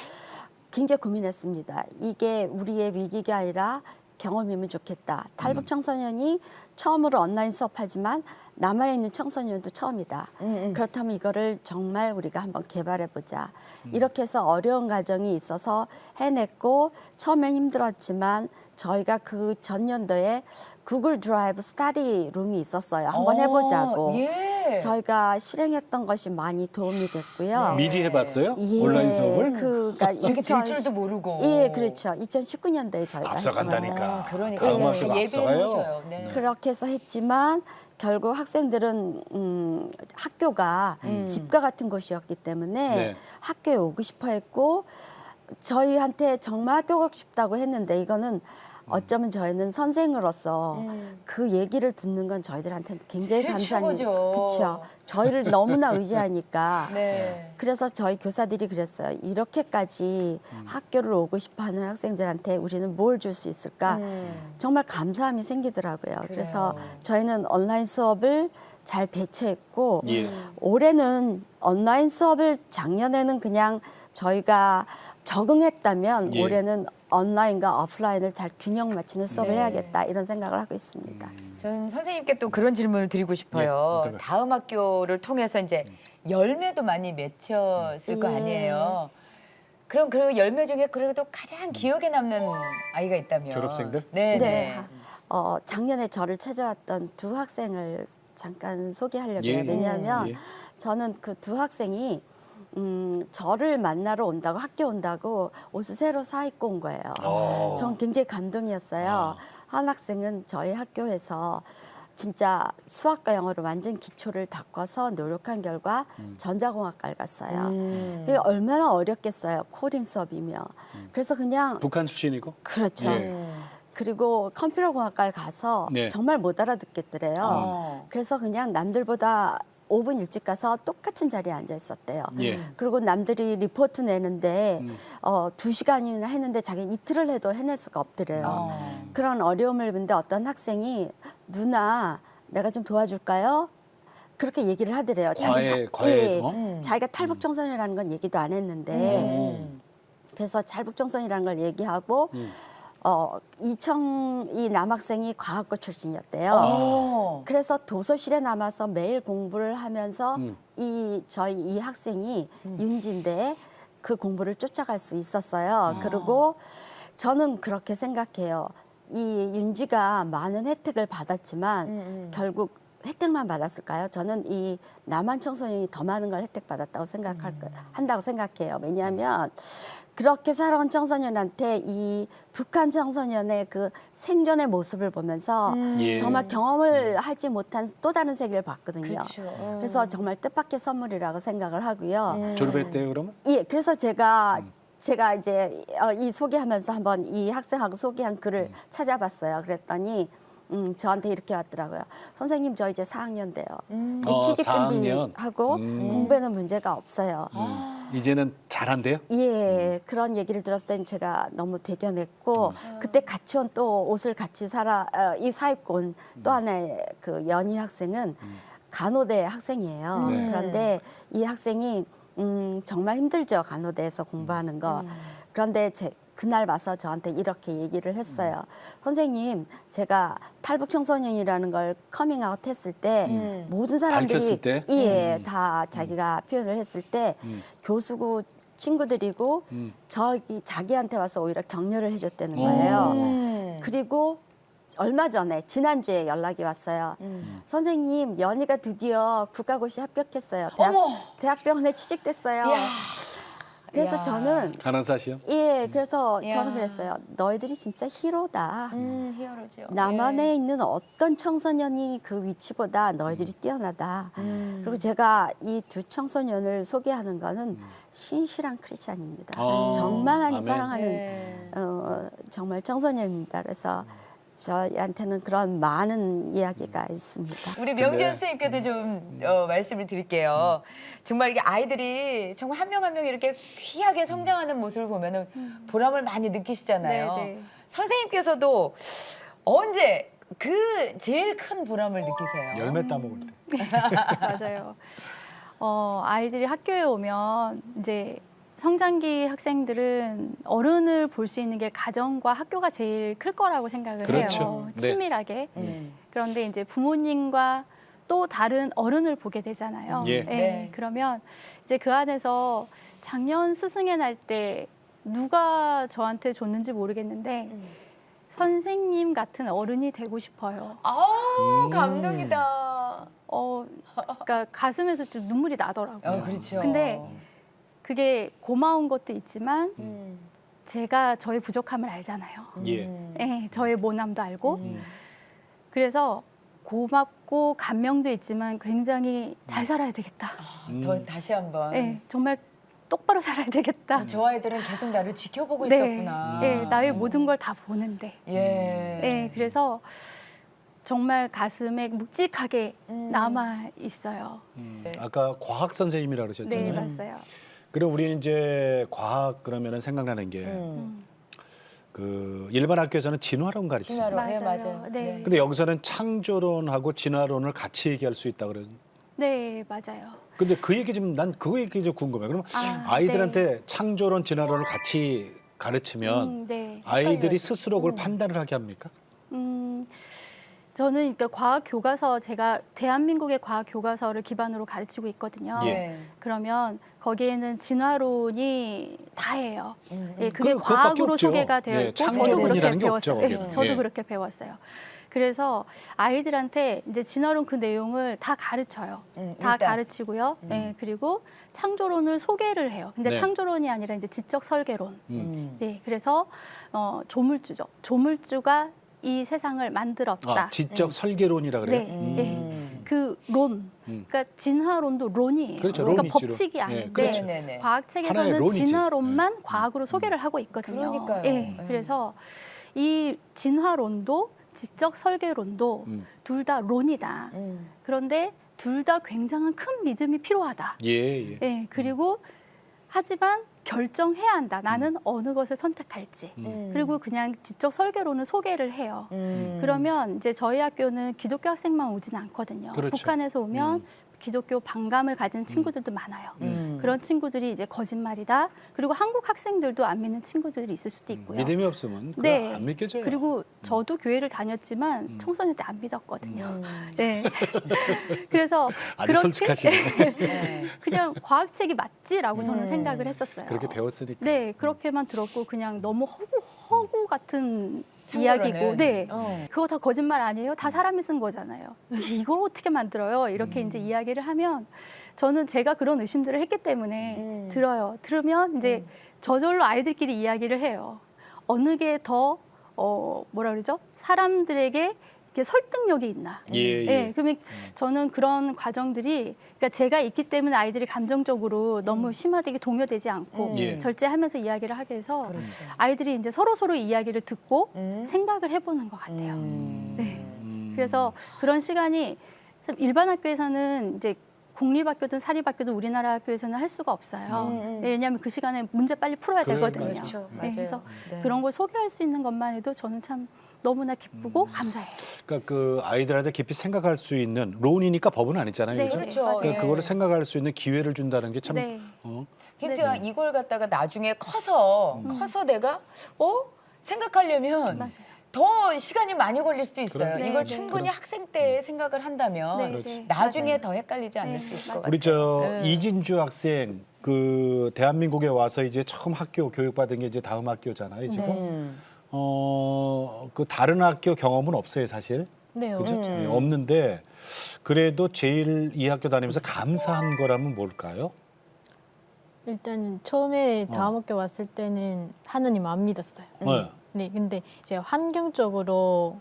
굉장히 고민했습니다. 이게 우리의 위기가 아니라 경험이면 좋겠다. 탈북 청소년이 처음으로 온라인 수업하지만 남한에 있는 청소년도 처음이다. 그렇다면 이거를 정말 우리가 한번 개발해보자. 이렇게 해서 어려운 과정이 있어서 해냈고 처음엔 힘들었지만 저희가 그 전년도에 구글 드라이브 스터디 룸이 있었어요. 한번 해보자고. 예. 저희가 실행했던 것이 많이 도움이 됐고요. 미리 해봤어요? 예, 온라인 수업을? 그러니까 이렇게 될 줄도 모르고. 예, 그렇죠. 2019년도에 저희가 앞서간다니까. 아, 그러니까 다음 예, 학교가 예비해 앞서가요. 놓으셔요. 네. 그렇게 해서 했지만 결국 학생들은 학교가 집과 같은 곳이었기 때문에 네. 학교에 오고 싶어 했고 저희한테 정말 학교 가고 싶다고 했는데 이거는 어쩌면 저희는 선생으로서 그 얘기를 듣는 건 저희들한테는 굉장히 제일 감사한 최고죠. 그렇죠. 저희를 너무나 의지하니까 네. 그래서 저희 교사들이 그랬어요. 이렇게까지 학교를 오고 싶어하는 학생들한테 우리는 뭘 줄 수 있을까? 정말 감사함이 생기더라고요. 그래서 저희는 온라인 수업을 잘 대체했고 예. 올해는 온라인 수업을 작년에는 그냥 저희가 적응했다면 예. 올해는 온라인과 오프라인을 잘 균형 맞추는 수업을 네. 해야겠다 이런 생각을 하고 있습니다. 저는 선생님께 또 그런 질문을 드리고 예, 싶어요. 어떤 거요? 다음 학교를 통해서 이제 열매도 많이 맺혔을 거 예. 아니에요. 그럼 그 열매 중에 그래도 가장 기억에 남는 아이가 있다면 졸업생들? 네. 네. 작년에 저를 찾아왔던 두 학생을 잠깐 소개하려고 해요. 예. 왜냐하면 예. 저는 그 두 학생이 저를 만나러 온다고 학교 온다고 옷을 새로 사 입고 온 거예요. 전 굉장히 감동이었어요. 한 학생은 저희 학교에서 진짜 수학과 영어로 완전 기초를 닦아서 노력한 결과 전자공학과를 갔어요. 그게 얼마나 어렵겠어요. 코딩 수업이며. 그래서 그냥 북한 출신이고. 그렇죠. 예. 그리고 컴퓨터공학과를 가서 네. 정말 못 알아듣겠더래요. 그래서 그냥 남들보다 5분 일찍 가서 똑같은 자리에 앉아 있었대요. 예. 그리고 남들이 리포트 내는데 2시간이나 했는데 자기 이틀을 해도 해낼 수가 없더래요. 그런 어려움을 근데 어떤 학생이 누나 내가 좀 도와줄까요? 그렇게 얘기를 하더래요. 과외. 자기가 탈북 청소년이라는 건 얘기도 안 했는데 그래서 탈북 청소년이라는 걸 얘기하고 이 남학생이 과학고 출신이었대요. 그래서 도서실에 남아서 매일 공부를 하면서 저희 이 학생이 윤지인데 그 공부를 쫓아갈 수 있었어요. 그리고 저는 그렇게 생각해요. 이 윤지가 많은 혜택을 받았지만 결국 혜택만 받았을까요? 저는 이 남한 청소년이 더 많은 걸 혜택받았다고 한다고 생각해요. 왜냐하면 그렇게 살아온 청소년한테 이 북한 청소년의 그 생존의 모습을 보면서 예. 정말 경험을 하지 못한 또 다른 세계를 봤거든요. 그렇죠. 그래서 정말 뜻밖의 선물이라고 생각을 하고요. 졸업했대요 그러면? 예, 그래서 제가 이제 이 소개하면서 한번 이 학생하고 소개한 글을 찾아봤어요. 그랬더니 저한테 이렇게 왔더라고요. 선생님 저 이제 4학년 돼요. 취직 4학년. 준비하고 공부에는 문제가 없어요. 이제는 잘한대요? 예, 그런 얘기를 들었을 땐 제가 너무 대견했고 그때 같이 온 또 옷을 같이 사입고 온 또 하나의 그 연희 학생은 간호대 학생이에요. 그런데 이 학생이 정말 힘들죠. 간호대에서 공부하는 거. 그런데 그날 와서 저한테 이렇게 얘기를 했어요. 선생님, 제가 탈북 청소년이라는 걸 커밍아웃 했을 때 모든 사람들이 밝혔을 때? 예, 다 자기가 표현을 했을 때 교수고 친구들이고 자기한테 와서 오히려 격려를 해줬다는 거예요. 그리고 얼마 전에 지난주에 연락이 왔어요. 선생님, 연희가 드디어 국가고시 합격했어요. 대학병원에 취직됐어요. 이야. 그래서 이야. 저는 간호사 시험? 예, 그래서 야. 저는 그랬어요. 너희들이 진짜 히로다. 히어로죠. 남한에 있는 어떤 청소년이 그 위치보다 너희들이 뛰어나다. 그리고 제가 이 두 청소년을 소개하는 거는 신실한 크리스찬입니다. 정말 하나님 아멘. 사랑하는 네. 정말 청소년입니다. 그래서 저희한테는 그런 많은 이야기가 있습니다. 우리 명지연 선생님께도 좀 말씀을 드릴게요. 정말 이게 아이들이 정말 한 명 한 명 이렇게 귀하게 성장하는 모습을 보면은 보람을 많이 느끼시잖아요. 네, 네. 선생님께서도 언제 그 제일 큰 보람을 느끼세요? 열매 따먹을 때. 맞아요. 아이들이 학교에 오면 이제 성장기 학생들은 어른을 볼 수 있는 게 가정과 학교가 제일 클 거라고 생각을 그렇죠. 해요. 네. 친밀하게. 그런데 이제 부모님과 또 다른 어른을 보게 되잖아요. 예. 네. 그러면 이제 그 안에서 작년 스승의 날 때 누가 저한테 줬는지 모르겠는데 선생님 같은 어른이 되고 싶어요. 아우 감동이다. 그러니까 가슴에서 좀 눈물이 나더라고요. 그렇죠. 근데 그게 고마운 것도 있지만 제가 저의 부족함을 알잖아요. 예. 네, 저의 모남도 알고 그래서 고맙고 감명도 있지만 굉장히 잘 살아야 되겠다. 더 다시 한번. 네, 정말 똑바로 살아야 되겠다. 저 아이들은 계속 나를 지켜보고 네, 있었구나. 네, 나의 모든 걸 다 보는데. 예. 네, 그래서 정말 가슴에 묵직하게 남아 있어요. 아까 과학 선생님이라 네, 그러셨잖아요. 맞아요. 그럼 우리는 이제 과학 그러면은 생각나는 게 그 일반 학교에서는 진화론 가르치잖아요. 진화론. 네, 맞아요. 맞아요. 네. 네. 근데 여기서는 창조론하고 진화론을 같이 얘기할 수 있다 그런 네, 맞아요. 근데 그 얘기 좀 난 그 얘기 좀 궁금해. 그럼 아이들한테 창조론, 진화론을 같이 가르치면 네. 아이들이 스스로 그걸 판단을 하게 합니까? 저는 그러니까 과학 교과서 제가 대한민국의 과학 교과서를 기반으로 가르치고 있거든요. 예. 네. 그러면 거기에는 진화론이 다예요. 예, 그게 그것밖에 과학으로 없죠. 소개가 되어 예, 있고 저도 창조론이라는 그렇게 게 없죠, 배웠어요. 예, 거기는. 저도 예. 그렇게 배웠어요. 그래서 아이들한테 이제 진화론 그 내용을 다 가르쳐요. 다 일단. 가르치고요. 예, 그리고 창조론을 소개를 해요. 근데 네. 창조론이 아니라 이제 지적 설계론. 음. 네, 그래서 조물주죠. 조물주가 이 세상을 만들었다. 지적 설계론이라 그래요. 네, 음. 네. 그 론, 그러니까 진화론도 론이에요. 그렇죠, 그러니까 론이지, 법칙이 론. 아닌데 예, 그렇죠. 네네네. 하나의 과학책에서는 론이지. 진화론만 과학으로 소개를 하고 있거든요. 그러니까요. 예, 그래서 이 진화론도 지적 설계론도 음. 둘 다 론이다. 그런데 둘 다 굉장한 큰 믿음이 필요하다. 예, 예. 예, 그리고 하지만 결정해야 한다. 나는 어느 것을 선택할지. 그리고 그냥 지적 설계론을 소개를 해요. 그러면 이제 저희 학교는 기독교 학생만 오진 않거든요. 그렇죠. 북한에서 오면 기독교 반감을 가진 친구들도 많아요. 그런 친구들이 이제 거짓말이다. 그리고 한국 학생들도 안 믿는 친구들이 있을 수도 있고요. 믿음이 없으면 그거 네. 안 믿겨져요. 그리고 저도 교회를 다녔지만 청소년 때 안 믿었거든요. 네. 그래서 아주 솔직하시네. 네. 그냥 과학책이 맞지라고 저는 생각을 했었어요. 그렇게 배웠으니까. 네, 그렇게만 들었고 그냥 너무 허구 같은 참고로는. 이야기고, 네, 어. 그거 다 거짓말 아니에요? 다 사람이 쓴 거잖아요. 이걸 어떻게 만들어요? 이렇게 이제 이야기를 하면 저는 제가 그런 의심들을 했기 때문에 들어요. 들으면 이제 저절로 아이들끼리 이야기를 해요. 어느 게 더 뭐라 그러죠? 사람들에게 이렇게 설득력이 있나? 예, 예. 네, 그러면 저는 그런 과정들이 그러니까 제가 있기 때문에 아이들이 감정적으로 너무 심하게 동요되지 않고 예. 절제하면서 이야기를 하게 해서 그렇죠. 아이들이 이제 서로 이야기를 듣고 생각을 해보는 것 같아요. 네. 그래서 그런 시간이 참 일반 학교에서는 이제 공립학교든 사립학교든 우리나라 학교에서는 할 수가 없어요. 왜냐하면 그 시간에 문제 빨리 풀어야 되거든요. 그렇죠. 네, 맞아요. 그래서 네. 그런 걸 소개할 수 있는 것만 해도 저는 참 너무나 기쁘고 감사해요. 그러니까 그 아이들한테 깊이 생각할 수 있는 론이니까 법은 아니잖아요. 네, 그죠? 그렇죠. 맞아요. 그러니까 그거를 생각할 수 있는 기회를 준다는 게 참 네. 힌트가 이걸 갖다가 나중에 커서 내가 생각하려면 맞아요. 더 시간이 많이 걸릴 수도 있어요. 그럼. 이걸 네, 충분히 네. 학생 때 생각을 한다면 네, 그렇지. 네, 나중에 맞아요. 더 헷갈리지 않을 네, 수 있을 것 맞아요. 같아요. 우리 저 네. 이진주 학생 그 대한민국에 와서 이제 처음 학교 교육받은 게 이제 다음 학교잖아요, 지금. 그 다른 학교 경험은 없어요, 사실. 네, 그죠? 예, 없는데 그래도 제일 이 학교 다니면서 감사한 거라면 뭘까요? 일단 처음에 다음 학교 왔을 때는 하느님 안 믿었어요. 네. 네, 근데 이제 환경적으로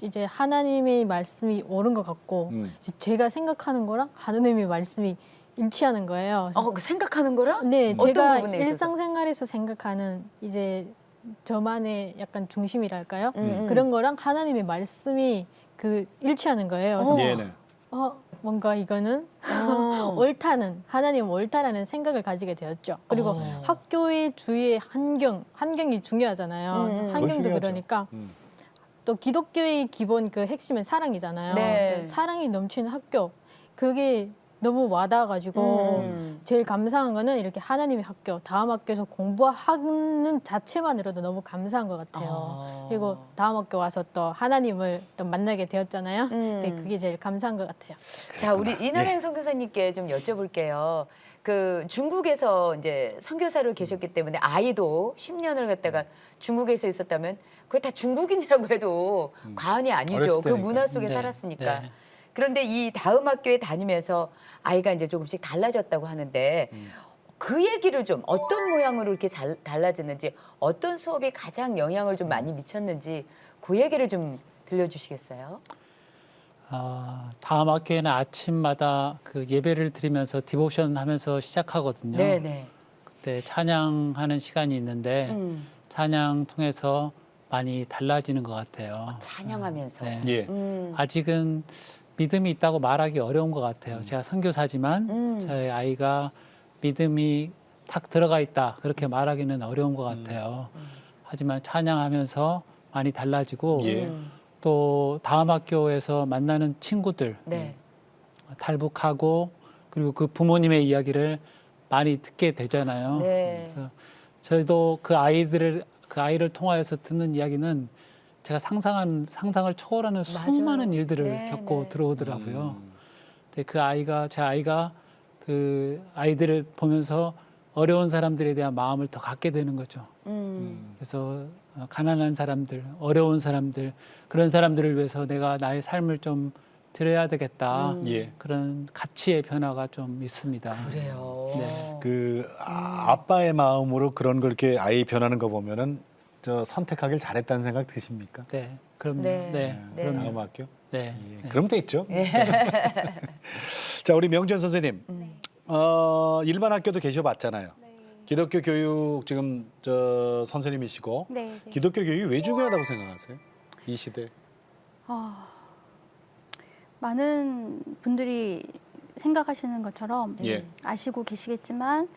이제 하나님의 말씀이 옳은 것 같고 이제 제가 생각하는 거랑 하나님의 말씀이 일치하는 거예요. 그 생각하는 거랑 네, 어떤 제가 부분에 있어서? 일상생활에서 생각하는 이제 저만의 약간 중심이랄까요? 음. 그런 거랑 하나님의 말씀이 그 일치하는 거예요. 그래서 네네. 뭔가 이거는 옳다는 하나님 옳다라는 생각을 가지게 되었죠. 그리고 학교의 주위의 환경이 중요하잖아요. 그건 환경도 중요하죠. 그러니까 또 기독교의 기본 그 핵심은 사랑이잖아요. 네. 사랑이 넘치는 학교 그게 너무 와닿아가지고 제일 감사한 거는 이렇게 하나님의 학교 다음 학교에서 공부하는 자체만으로도 너무 감사한 것 같아요. 그리고 다음 학교 와서 또 하나님을 또 만나게 되었잖아요. 네, 그게 제일 감사한 것 같아요. 자, 우리 이나행 선교사님께 좀 여쭤볼게요. 그 중국에서 이제 선교사로 계셨기 때문에 아이도 10년을 갖다가 중국에서 있었다면 그게 다 중국인이라고 해도 과언이 아니죠. 어렸을 그 때니까. 문화 속에 네, 살았으니까. 네. 그런데 이 다음 학교에 다니면서 아이가 이제 조금씩 달라졌다고 하는데 그 얘기를 좀 어떤 모양으로 이렇게 달라졌는지 어떤 수업이 가장 영향을 좀 많이 미쳤는지 그 얘기를 좀 들려주시겠어요? 다음 학교에는 아침마다 그 예배를 드리면서 디보션 하면서 시작하거든요. 네네. 그때 찬양하는 시간이 있는데 찬양 통해서 많이 달라지는 것 같아요. 찬양하면서. 네. 예. 아직은 믿음이 있다고 말하기 어려운 것 같아요. 제가 선교사지만 저희 아이가 믿음이 탁 들어가 있다 그렇게 말하기는 어려운 것 같아요. 하지만 찬양하면서 많이 달라지고 예. 또 다음 학교에서 만나는 친구들 네. 탈북하고 그리고 그 부모님의 이야기를 많이 듣게 되잖아요. 네. 그래서 저도 그 아이를 통하여서 듣는 이야기는 제가 상상을 초월하는 수많은 일들을 네, 겪고 네. 들어오더라고요. 근데 제 아이가 그 아이들을 보면서 어려운 사람들에 대한 마음을 더 갖게 되는 거죠. 그래서 가난한 사람들, 어려운 사람들, 그런 사람들을 위해서 내가 나의 삶을 좀 드려야 되겠다. 예. 그런 가치의 변화가 좀 있습니다. 그래요. 네. 그 아빠의 마음으로 그런 걸 이렇게 아이 변하는 거 보면은 저 선택하길 잘했다는 생각 드십니까? 네, 그럼요. 네. 네, 네. 그럼요. 다음 학교? 네. 예, 그럼 됐죠. 자, 우리 명전 선생님. 일반 학교도 계셔봤잖아요. 기독교 교육 지금 저 선생님이시고 네, 네. 기독교 교육이 왜 중요하다고 생각하세요? 이 시대. 많은 분들이 생각하시는 것처럼 예. 아시고 계시겠지만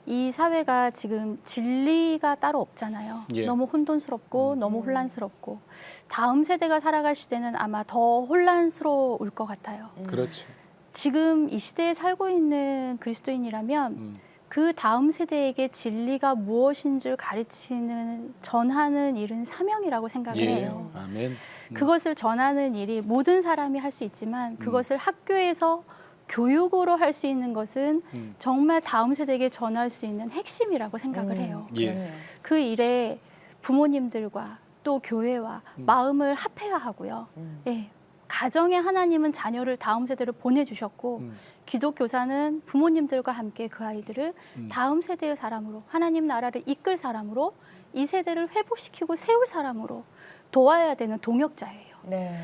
이 사회가 지금 진리가 따로 없잖아요. 예. 너무 혼돈스럽고 너무 혼란스럽고 다음 세대가 살아갈 시대는 아마 더 혼란스러울 것 같아요. 그렇죠. 지금 이 시대에 살고 있는 그리스도인이라면 그 다음 세대에게 진리가 무엇인 줄 가르치는 전하는 일은 사명이라고 생각을 예. 해요. 아멘. 그것을 전하는 일이 모든 사람이 할 수 있지만 그것을 학교에서 교육으로 할 수 있는 것은 정말 다음 세대에게 전할 수 있는 핵심이라고 생각을 해요. 예. 그럼요. 그 일에 부모님들과 또 교회와 마음을 합해야 하고요. 예. 가정에 하나님은 자녀를 다음 세대로 보내주셨고 기독교사는 부모님들과 함께 그 아이들을 다음 세대의 사람으로 하나님 나라를 이끌 사람으로 이 세대를 회복시키고 세울 사람으로 도와야 되는 동역자예요. 네.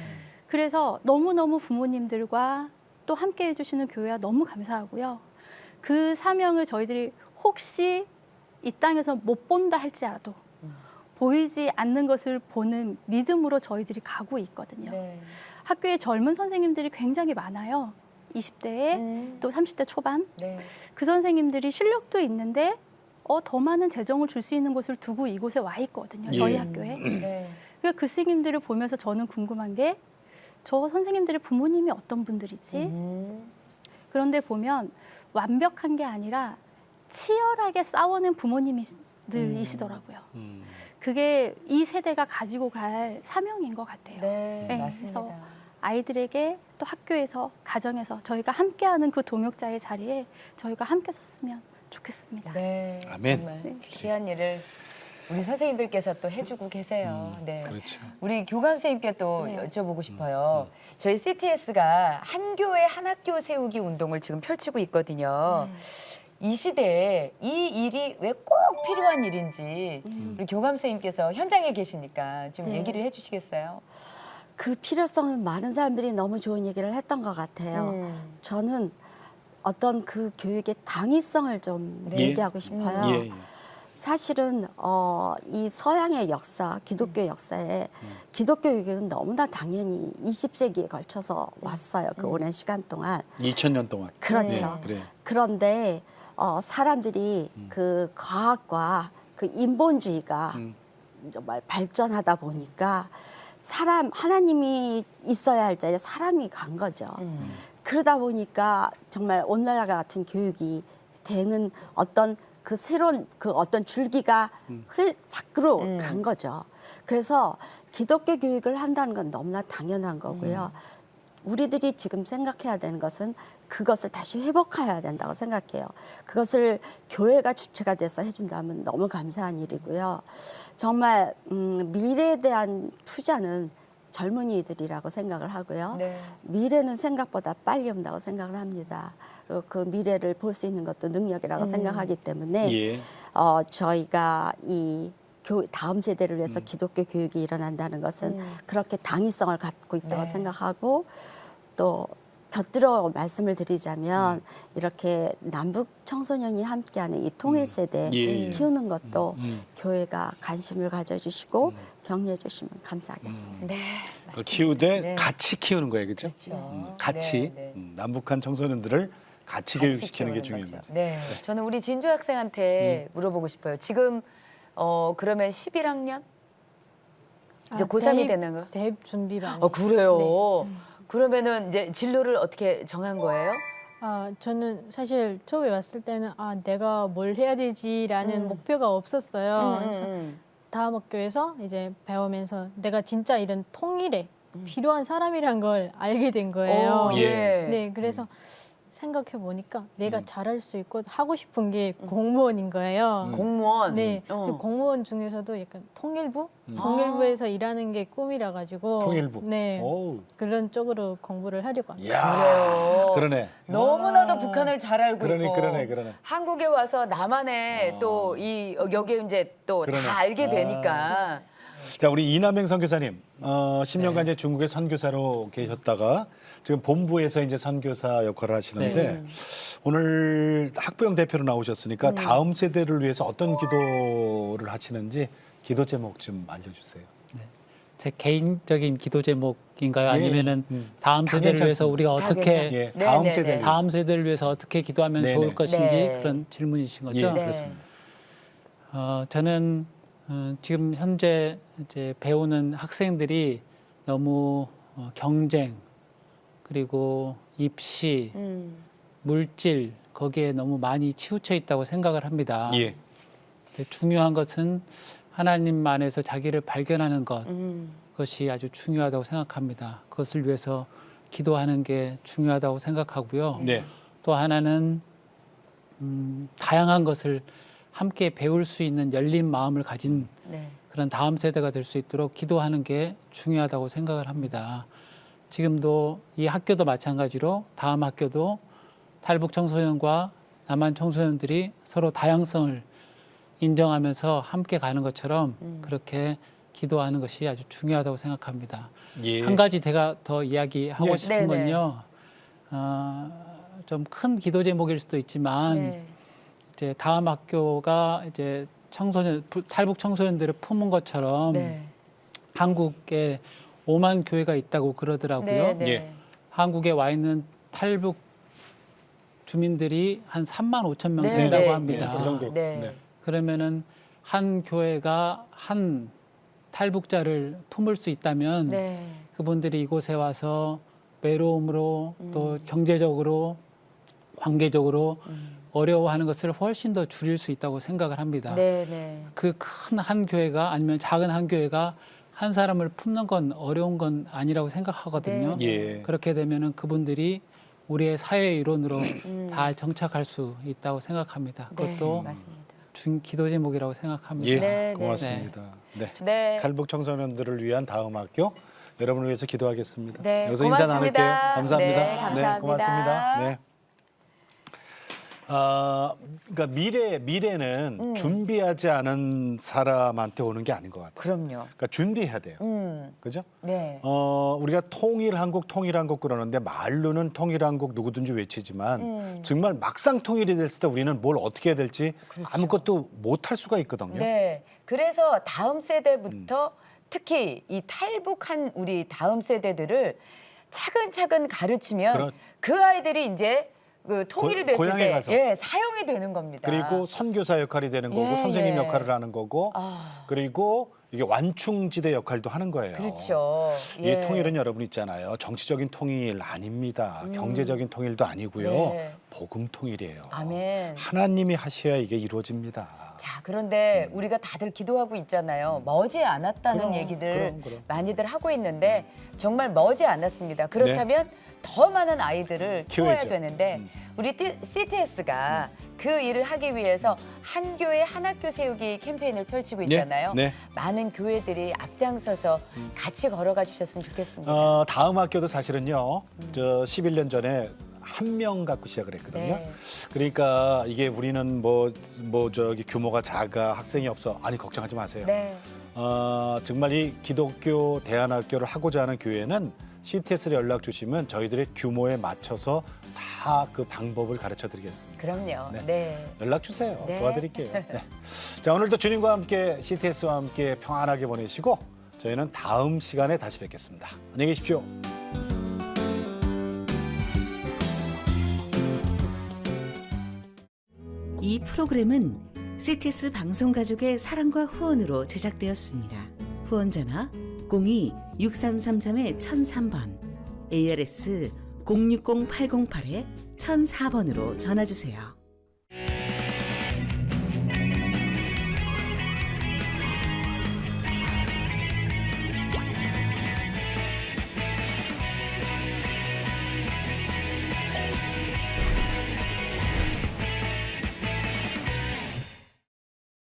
그래서 너무너무 부모님들과 또 함께 해주시는 교회와 너무 감사하고요. 그 사명을 저희들이 혹시 이 땅에서 못 본다 할지라도 보이지 않는 것을 보는 믿음으로 저희들이 가고 있거든요. 네. 학교에 젊은 선생님들이 굉장히 많아요. 20대에 또 30대 초반. 네. 그 선생님들이 실력도 있는데 더 많은 재정을 줄 수 있는 곳을 두고 이곳에 와 있거든요. 저희 예. 학교에. 네. 그러니까 그 선생님들을 보면서 저는 궁금한 게 저 선생님들의 부모님이 어떤 분들이지? 그런데 보면 완벽한 게 아니라 치열하게 싸우는 부모님들이시더라고요. 그게 이 세대가 가지고 갈 사명인 것 같아요. 네, 네, 맞습니다. 그래서 아이들에게 또 학교에서 가정에서 저희가 함께하는 그 동역자의 자리에 저희가 함께 섰으면 좋겠습니다. 네, 아멘. 정말 귀한 일을 우리 선생님들께서 또 해주고 계세요. 네. 그렇죠. 우리 교감 선생님께 또 여쭤보고 싶어요. 저희 CTS가 한 교회 한 학교 세우기 운동을 지금 펼치고 있거든요. 이 시대에 이 일이 왜 꼭 필요한 일인지 우리 교감 선생님께서 현장에 계시니까 좀 네. 얘기를 해주시겠어요? 그 필요성은 많은 사람들이 너무 좋은 얘기를 했던 것 같아요. 저는 어떤 그 교육의 당위성을 좀 네. 얘기하고 싶어요. 예. 사실은 이 서양의 역사, 기독교 역사에 기독교 교육은 너무나 당연히 20세기에 걸쳐서 왔어요. 그 오랜 시간 동안. 2000년 동안. 그렇죠. 예, 그래. 그런데 사람들이 그 과학과 그 인본주의가 정말 발전하다 보니까 하나님이 있어야 할 자리에 사람이 간 거죠. 그러다 보니까 정말 오늘날 같은 교육이 되는 어떤 그 새로운 그 어떤 줄기가 밖으로 간 거죠. 그래서 기독교 교육을 한다는 건 너무나 당연한 거고요. 우리들이 지금 생각해야 되는 것은 그것을 다시 회복해야 된다고 생각해요. 그것을 교회가 주체가 돼서 해준다면 너무 감사한 일이고요. 정말 미래에 대한 투자는 젊은이들이라고 생각을 하고요. 네. 미래는 생각보다 빨리 온다고 생각을 합니다. 그리고 그 미래를 볼 수 있는 것도 능력이라고 생각하기 때문에 예. 저희가 이 다음 세대를 위해서 기독교 교육이 일어난다는 것은 그렇게 당위성을 갖고 있다고 네. 생각하고 또 곁들여 말씀을 드리자면 이렇게 남북 청소년이 함께하는 이 통일 세대 예. 키우는 것도 교회가 관심을 가져주시고 격려해 주시면 감사하겠습니다. 네. 그 키우되 네. 같이 키우는 거예요, 그렇죠? 그렇죠. 같이 네, 네. 남북한 청소년들을 같이 교육시키는 게 키우는 중요한 거죠. 거죠. 네. 저는 우리 진주 학생한테 물어보고 싶어요. 지금 그러면 11학년? 이제 고3이 되는 거? 대입 준비반. 그래요. 그러면은 이제 진로를 어떻게 정한 거예요? 저는 사실 처음에 왔을 때는 내가 뭘 해야 되지라는 목표가 없었어요. 그래서 다음 학교에서 이제 배우면서 내가 진짜 이런 통일에 필요한 사람이란 걸 알게 된 거예요. 오, 예. 네, 그래서 생각해 보니까 내가 잘할 수 있고 하고 싶은 게 공무원인 거예요. 공무원. 네, 그 공무원 중에서도 약간 통일부에서 일하는 게 꿈이라 가지고 통일부. 네, 오. 그런 쪽으로 공부를 하려고 합니다. 이야, 그래요. 그러네. 너무나도 북한을 잘 알고 그러네, 있고 그러네. 한국에 와서 나만의 또 이 여기 이제 또 그러네. 다 알게 되니까 자, 우리 이남행 선교사님, 10년간 이제 중국의 선교사로 계셨다가 지금 본부에서 이제 선교사 역할을 하시는데 오늘 학부형 대표로 나오셨으니까 다음 세대를 위해서 어떤 기도를 하시는지 기도 제목 좀 알려주세요. 제 개인적인 기도 제목인가요? 예, 아니면은 예. 다음 다 세대를 위해서 괜찮습니다. 우리가 다 어떻게 괜찮아요. 예, 네, 다음 네, 세대를 네. 위해서. 다음 세대를 위해서 어떻게 기도하면 네네. 좋을 것인지 네. 그런 질문이신 거죠? 예, 네. 그렇습니다. 저는 지금 현재 이제 배우는 학생들이 너무 경쟁 그리고 입시, 물질 거기에 너무 많이 치우쳐 있다고 생각을 합니다. 예. 근데 중요한 것은 하나님 안에서 자기를 발견하는 것, 그것이 아주 중요하다고 생각합니다. 그것을 위해서 기도하는 게 중요하다고 생각하고요. 네. 또 하나는 다양한 것을 함께 배울 수 있는 열린 마음을 가진 네. 그런 다음 세대가 될 수 있도록 기도하는 게 중요하다고 생각을 합니다. 지금도 이 학교도 마찬가지로 다음 학교도 탈북 청소년과 남한 청소년들이 서로 다양성을 인정하면서 함께 가는 것처럼 그렇게 기도하는 것이 아주 중요하다고 생각합니다. 예. 한 가지 제가 더 이야기하고 예. 싶은 네네. 건요. 좀 큰 기도 제목일 수도 있지만 네. 이제 다음 학교가 이제 탈북 청소년들을 품은 것처럼 네. 한국에 5만 교회가 있다고 그러더라고요. 네, 네. 예. 한국에 와 있는 탈북 주민들이 한 3만 5천 명 네, 된다고 네. 합니다. 그 정도. 네. 네. 그러면은 한 교회가 한 탈북자를 품을 수 있다면 네. 그분들이 이곳에 와서 외로움으로 또 경제적으로 관계적으로 어려워하는 것을 훨씬 더 줄일 수 있다고 생각을 합니다. 네, 네. 그 큰 한 교회가 아니면 작은 한 교회가 한 사람을 품는 건 어려운 건 아니라고 생각하거든요. 네. 예. 그렇게 되면은 그분들이 우리의 사회 이론으로 잘 정착할 수 있다고 생각합니다. 그것도 네, 맞습니다. 기도 제목이라고 생각합니다. 예. 네, 네. 고맙습니다. 네. 네. 탈북 청소년들을 위한 다음 학교 여러분을 위해서 기도하겠습니다. 네, 여기서 인사 고맙습니다. 나눌게요. 감사합니다. 네, 감사합니다. 고맙습니다. 네. 그러니까 미래는 준비하지 않은 사람한테 오는 게 아닌 것 같아요. 그럼요. 그러니까 준비해야 돼요. 그죠? 네. 우리가 통일한국 그러는데 말로는 통일한국 누구든지 외치지만 정말 막상 통일이 됐을 때 우리는 뭘 어떻게 해야 될지 아무것도 못할 수가 있거든요. 네. 그래서 다음 세대부터 특히 이 탈북한 우리 다음 세대들을 차근차근 가르치면 그 아이들이 이제 그 통일이 됐을 고향에 때 가서. 예, 사용이 되는 겁니다. 그리고 선교사 역할이 되는 거고 예, 선생님 예. 역할을 하는 거고 그리고 이게 완충지대 역할도 하는 거예요. 그렇죠. 이 통일은 여러분 있잖아요. 정치적인 통일 아닙니다. 경제적인 통일도 아니고요. 네. 복음 통일이에요. 아멘. 하나님이 하셔야 이게 이루어집니다. 자, 그런데 우리가 다들 기도하고 있잖아요. 머지 않았다는 그럼, 얘기들 그럼. 많이들 하고 있는데 정말 머지 않았습니다. 그렇다면 더 많은 아이들을 키워야 키워야죠. 되는데 우리 CTS가 그 일을 하기 위해서 한 교회 한 학교 세우기 캠페인을 펼치고 있잖아요. 네. 많은 교회들이 앞장서서 같이 걸어가 주셨으면 좋겠습니다. 다음 학교도 사실은요. 저 11년 전에 한 명 갖고 시작을 했거든요. 네. 그러니까 이게 우리는 뭐 저기 규모가 작아 학생이 없어. 아니 걱정하지 마세요. 네. 정말 이 기독교 대안학교를 하고자 하는 교회는 CTS를 연락 주시면 저희들의 규모에 맞춰서 다 그 방법을 가르쳐 드리겠습니다. 그럼요. 네. 네. 연락 주세요. 네. 도와드릴게요. 네. 자, 오늘도 주님과 함께 CTS와 함께 평안하게 보내시고 저희는 다음 시간에 다시 뵙겠습니다. 안녕히 계십시오. 이 프로그램은 CTS 방송가족의 사랑과 후원으로 제작되었습니다. 후원전화 02-6333-1003번 ARS 060-808-1004번으로 전화 주세요.